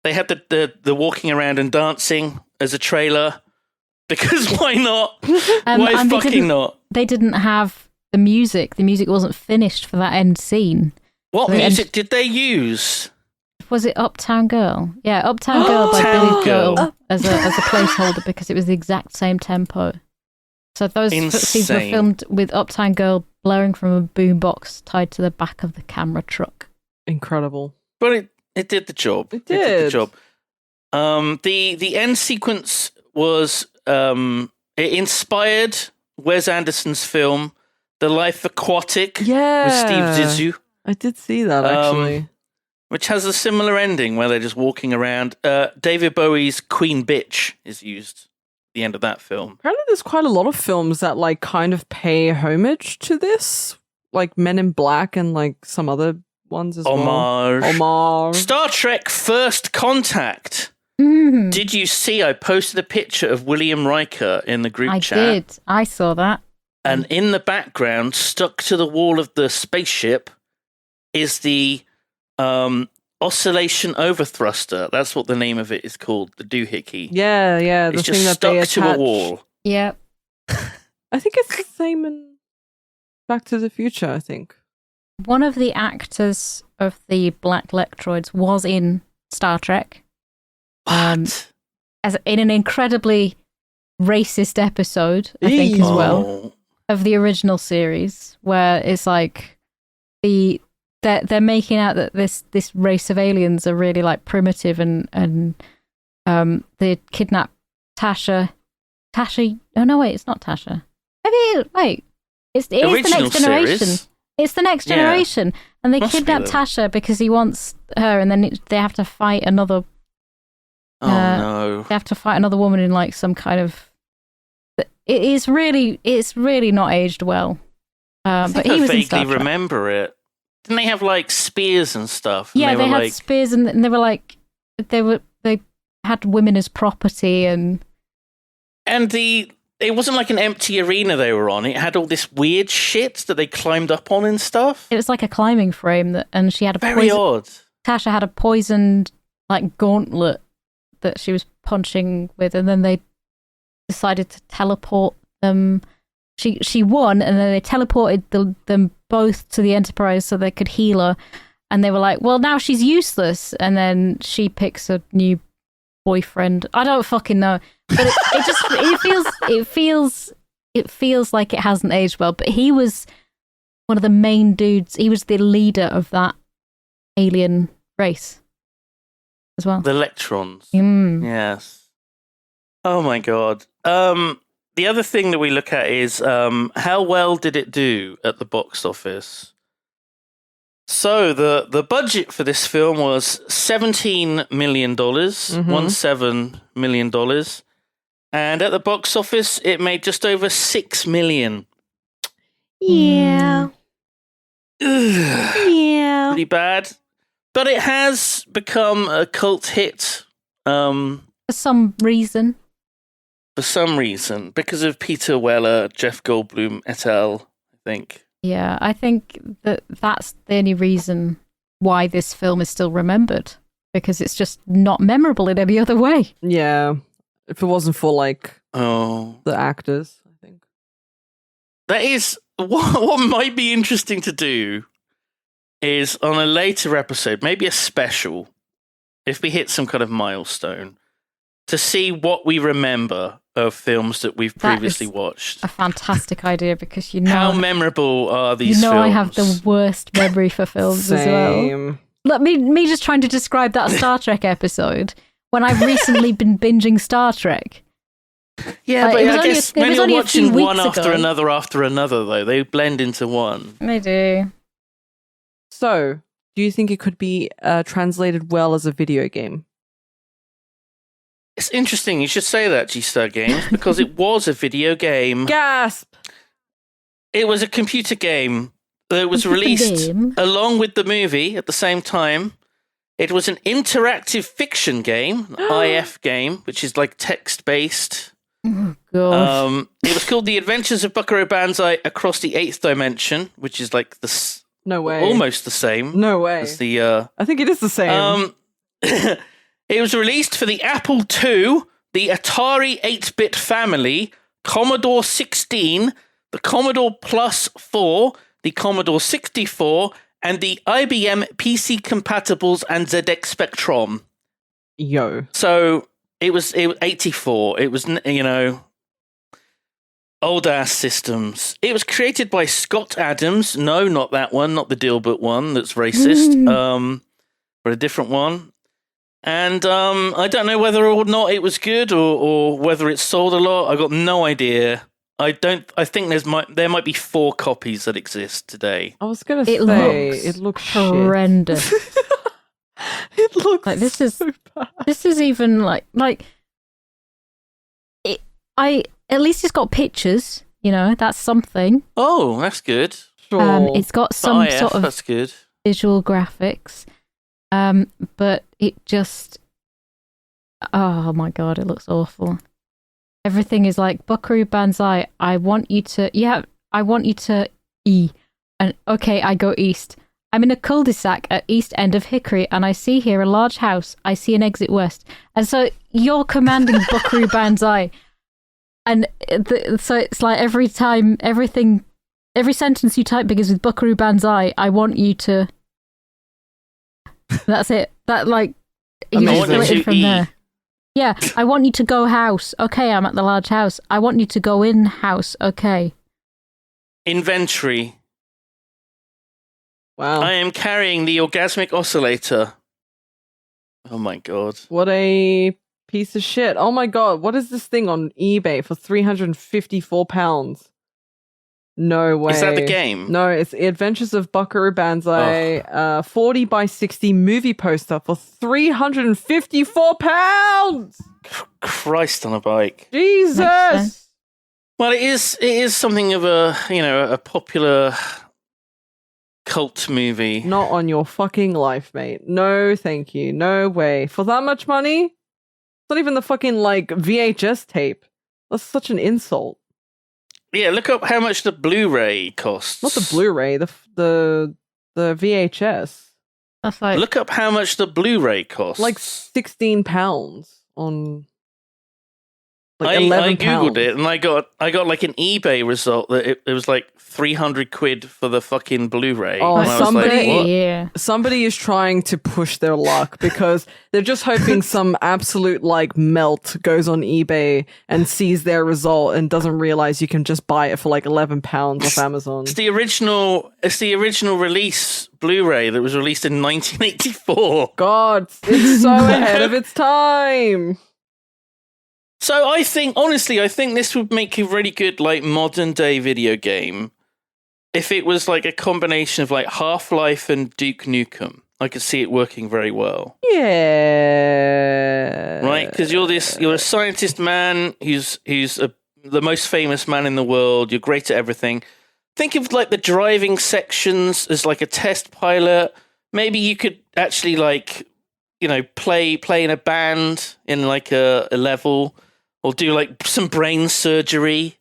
They had the walking around and dancing as a trailer, because why not? Why fucking not? They didn't have the music. The music wasn't finished for that end scene. What music did they use? Was it Uptown Girl? Yeah, Uptown Girl by Billy Joel as a placeholder, because it was the exact same tempo. So those scenes were filmed with Uptown Girl blaring from a boombox tied to the back of the camera truck. Incredible. But it did the job. It did. It did the job. The end sequence was it inspired Wes Anderson's film The Life Aquatic with Steve Zissou. I did see that, actually. Which has a similar ending where they're just walking around. David Bowie's Queen Bitch is used at the end of that film. Apparently there's quite a lot of films that like kind of pay homage to this. Like Men in Black and like some other ones as well. Homage. Star Trek First Contact. Mm. Did you see I posted a picture of William Riker in the group chat? I did. I saw that. And in the background, stuck to the wall of the spaceship, is the oscillation overthruster. That's what the name of it is called, the doohickey. Yeah. It's just stuck to a wall. Yep. I think it's the same in Back to the Future, I think. One of the actors of the Black Lectroids was in Star Trek. What? As in an incredibly racist episode, I think, as well, of the original series, where it's like they're making out that this race of aliens are really like primitive and they kidnap Tasha. Oh no, wait, it's not Tasha. Maybe it is the Next Generation. Series. It's the Next Generation, and they kidnap Tasha because he wants her, and then they have to fight another. No! They have to fight another woman in like some kind of. It's really not aged well. But he was in Star Trek. Remember it. Didn't they have like spears and stuff? Yeah, they had spears, and they were like they had women as property, and it wasn't like an empty arena they were on. It had all this weird shit that they climbed up on and stuff. It was like a climbing frame and she had a very odd. Tasha had a poisoned like gauntlet that she was punching with, and then they decided to teleport them. She won, and then they teleported them both to the Enterprise so they could heal her. And they were like, "Well, now she's useless." And then she picks a new boyfriend. I don't fucking know, but it feels like it hasn't aged well. But he was one of the main dudes. He was the leader of that alien race as well. The Electrons. Yes. Oh my god. The other thing that we look at is how well did it do at the box office? So the budget for this film was $17 million, $17 million, and at the box office it made just over $6 million. Yeah. Yeah. Pretty bad. But it has become a cult hit. For some reason. Because of Peter Weller, Jeff Goldblum et al., I think. Yeah, I think that's the only reason why this film is still remembered, because it's just not memorable in any other way. Yeah. If it wasn't for like Oh, the actors, I think. that is what might be interesting to do is on a later episode, maybe a special, if we hit some kind of milestone, to see what we remember of films that we've That previously is watched. A fantastic idea because How memorable are these films? I have the worst memory for films as well. Same. Look, me just trying to describe that Star Trek episode when I've recently been binging Star Trek. Yeah, Like, but it was I only guess a- it when was you're only a few watching one weeks after ago. another, though, they blend into one. They do. So, do you think it could be translated well as a video game? It's interesting you should say that, G-Star Games, because it was a video game. Gasp! It was a computer game that was Computer released game? along with the movie at the same time. It was an interactive fiction game, an IF game, which is like text-based. Oh, gosh. It was called The Adventures of Buckaroo Banzai Across the Eighth Dimension, which is like No way. almost the same No way. as the... I think it is the same. It was released for the Apple II, the Atari 8-bit family, Commodore 16, the Commodore Plus 4, the Commodore 64, and the IBM PC Compatibles and ZX Spectrum. Yo. So it was 84. It was, old-ass systems. It was created by Scott Adams. No, not that one, not the Dilbert one that's racist, but a different one. And I don't know whether or not it was good or whether it sold a lot. I got no idea. I think there might be 4 copies that exist today. I was gonna It say looks it looks horrendous. shit. It looks Like, this is- so bad. This is even like it. At least it's got pictures. That's something. Oh, that's good. Sure. It's got The some IF, sort of that's good. visual graphics. But it just, oh my god, it looks awful. Everything is like, Buckaroo Banzai, I want you to E. And okay, I go east. I'm in a cul-de-sac at east end of Hickory, and I see here a large house. I see an exit west. And so you're commanding Buckaroo Banzai. And so it's like every sentence you type begins with Buckaroo Banzai. I want you to... That's it. That, like, you Amazing. just split it from E. there. Yeah, I want you to go house. Okay, I'm at the large house. I want you to go in house. Okay. Inventory. Wow. I am carrying the orgasmic oscillator. Oh my god. What a piece of shit. Oh my god, what is this thing on eBay for £354? No way. Is that the game? No, it's The Adventures of Buckaroo Banzai, 40 by 60 movie poster for £354. Christ on a bike. Makes sense. Jesus. Well, it is something of a popular cult movie. Not on your fucking life, mate. No, thank you. No way. For that much money? It's not even the fucking like VHS tape. That's such an insult. Yeah, look up how much the Blu-ray costs. Not the Blu-ray, the VHS. That's like... Look up how much the Blu-ray costs. Like £16 on like I £11. googled it and I got like an eBay result that it was like 300 quid for the fucking Blu-ray. Oh, And I was somebody- like, what? Yeah. Somebody is trying to push their luck because they're just hoping some absolute like melt goes on eBay and sees their result and doesn't realize you can just buy it for like £11 off Amazon. It's the original release Blu-ray that was released in 1984. God, it's so ahead of its time. So I think this would make a really good like modern day video game if it was like a combination of like Half-Life and Duke Nukem. I could see it working very well. Yeah. Right? Because you're a scientist man who's the most famous man in the world. You're great at everything. Think of like the driving sections as like a test pilot. Maybe you could actually like, play in a band in like a level, or do like some brain surgery.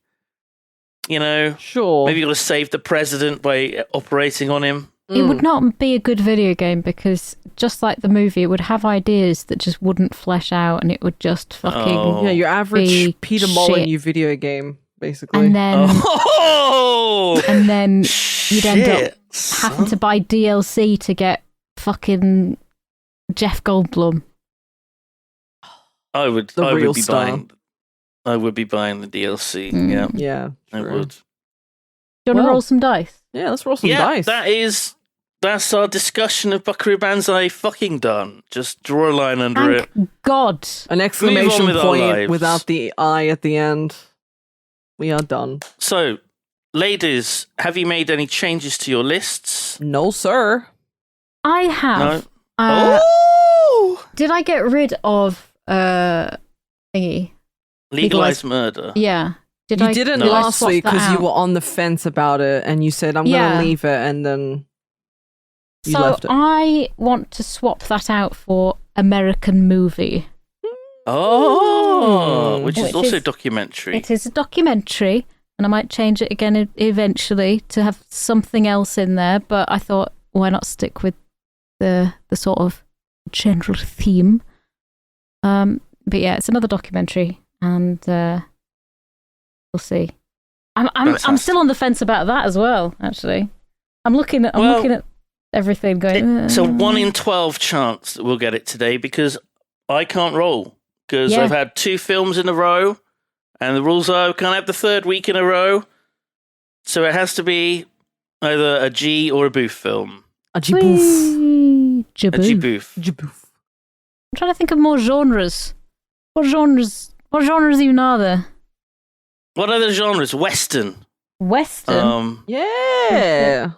Sure. Maybe you'll save the president by operating on him. It would not be a good video game because just like the movie, it would have ideas that just wouldn't flesh out, and it would just fucking Yeah, your average be Peter shit. Molyneux video game, basically. And then and then you'd end up son. having to buy DLC to get fucking Jeff Goldblum. I would real be star. buying. I would be buying the DLC. Mm. Yeah, Yeah, I true. would. Do you want to Well, roll some dice? Yeah, let's roll some Yeah, dice. that's our discussion of Buckaroo Banzai fucking done. Just draw a line under it. Thank God. An exclamation with our point lives. without the I at the end. We are done. So, ladies, have you made any changes to your lists? No, sir. I have. No. Did I get rid of thingy? Legalized murder. Yeah. Did You I, didn't did I last swap week that because you out? were on the fence about it and you said, I'm Yeah. going to leave it, and then you So left it. I want to swap that out for American movie. Oh, Ooh. which is Which also is- documentary. It is a documentary, and I might change it again eventually to have something else in there. But I thought, why not stick with the sort of general theme? But yeah, it's another documentary, and we'll see. I'm still on the fence about that as well. Actually, I'm looking at everything going. It's a 1 in 12 chance that we'll get it today because I can't roll. Because Yeah. I've had 2 films in a row, and the rules are I can't have the third week in a row. So it has to be either a G or a boof film. A jiboof. A G Jaboo. boof. Jiboof. I'm trying to think of more genres. What genres even are there? What other genres? Western. Western. Yeah.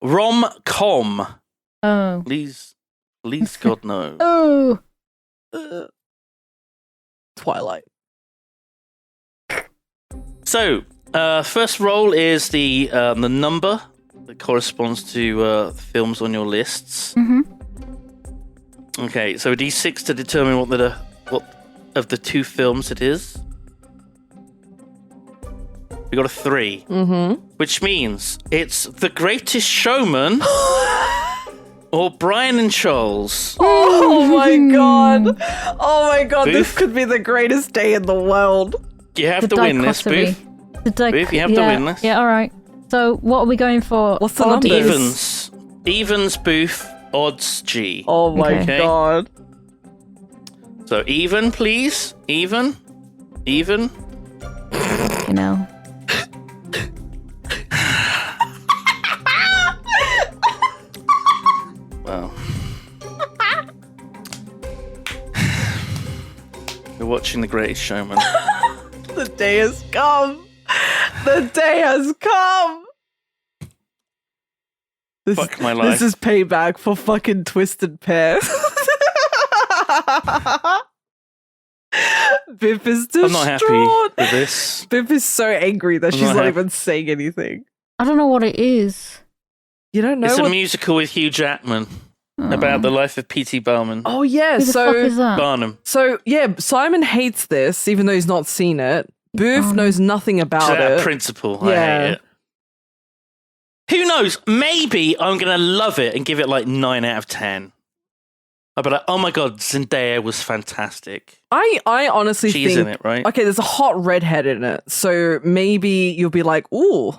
Rom-com. Oh. Please God no. Oh. Twilight. So, first roll is the number that corresponds to the films on your lists. Mm-hmm. Okay, so a D6 to determine what of the 2 films it is. We got a 3, which means it's The Greatest Showman or Brian and Charles. Oh my god. Oh my god, this Boof. could be the greatest day in the world. You have to win this, Booth. Booth, you have to win this. Yeah, all right. So what are we going for? What's the Odd numbers? Evens, Booth, odds, G. Oh my Okay. god. So even, please. Even. You know. Well. You're watching The Greatest Showman. The day has come. The day has come. This, Fuck my life. This is payback for fucking Twisted Pair. Biff is distraught. I'm not happy with this. Biff is so angry that I'm she's not not happy. even saying anything. I don't know what it is. You don't know It's a what... musical with Hugh Jackman about the life of P.T. Bowman. Oh yeah, Who the fuck is that? Barnum. so yeah, Simon hates this, even though he's not seen it. Booth knows nothing Just about that it. principle. I Yeah. hate it. Who knows? Maybe I'm going to love it and give it like 9 out of 10. I'll be like, oh my god, Zendaya was fantastic. I honestly She's think in it, right? okay, there's a hot redhead in it, so maybe you'll be like, ooh,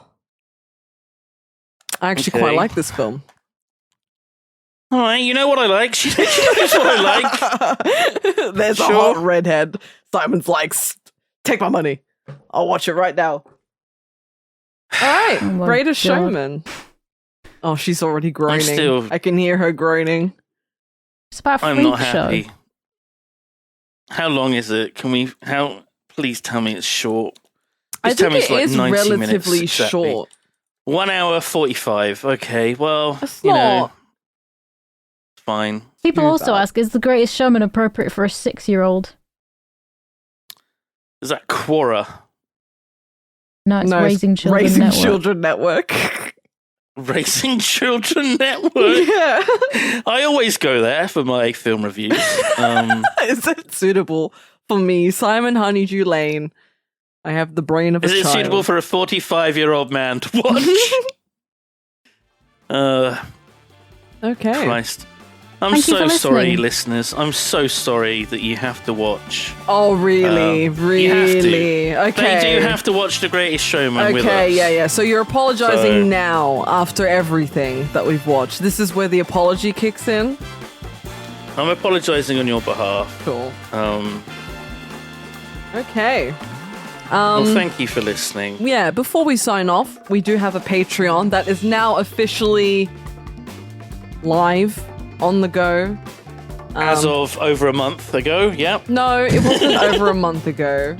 I actually quite Okay. like this film. All right, you know what I like. She knows what I like. There's a Sure. hot redhead. Simon's like, take my money. I'll watch it right now. All right, Oh my Greatest God. Showman. Oh, she's already groaning. still- I can hear her groaning. It's about a I'm freak not happy. show. How long is it? Please tell me it's short. I Just tell think me it it's is like 90 relatively minutes exactly. short. 1 hour 45. Okay, well, It's you know, not. fine. People Too also bad. ask, is The Greatest Showman appropriate for a 6-year-old? Is that Quora? No, it's No, Raising Children Raising Network. Children Network. Racing Children Network? Yeah. I always go there for my film reviews. Is it suitable for me, Simon Honeydew Lane? I have the brain of a Is it child. suitable for a 45-year-old man to watch? Okay. Christ. I'm Thank you so for sorry, listening. listeners. I'm so sorry that you have to watch. Oh, really? You have to. Really? Okay. They do have to watch The Greatest Showman with us. Okay, yeah. So you're apologizing So- now after everything that we've watched. This is where the apology kicks in. I'm apologising on your behalf. Cool. Um, Okay. well, thank you for listening. Yeah, before we sign off, we do have a Patreon that is now officially live, on the go. As of over a month ago, yep. No, it wasn't over a month ago.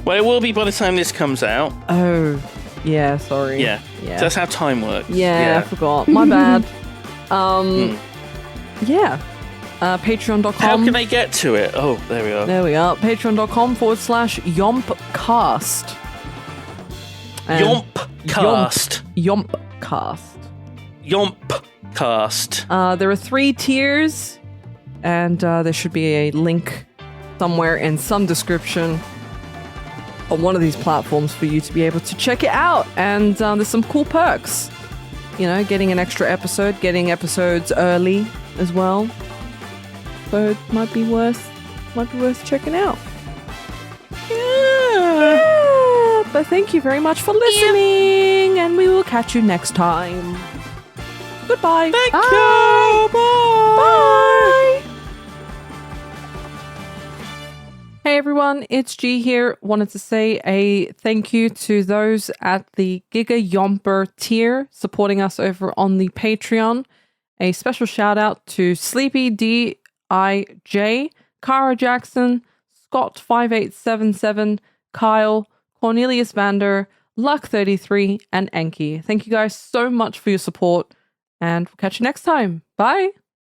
Well, it will be by the time this comes out. Oh, yeah, sorry. Yeah. Yeah. So that's how time works. Yeah, I forgot. My bad. Hmm. Yeah. Patreon.com. How can I get to it? Oh, there we are. There we are. Patreon.com/YOMPcast. And Yompcast. YOMPcast. Yompcast. There are 3 tiers, and there should be a link somewhere in some description on one of these platforms for you to be able to check it out. And there's some cool perks. You know, getting an extra episode, getting episodes early as well. So it might be worth checking out. Yeah. But thank you very much for listening, and we will catch you next time. Goodbye. Thank Bye. you. Bye. Bye. Hey everyone, it's G here. Wanted to say a thank you to those at the Giga Yomper tier supporting us over on the Patreon. A special shout out to Sleepy DIJ, Kara Jackson, Scott5877, Kyle, Cornelius Vander, Luck33, and Enki. Thank you guys so much for your support, and we'll catch you next time. Bye.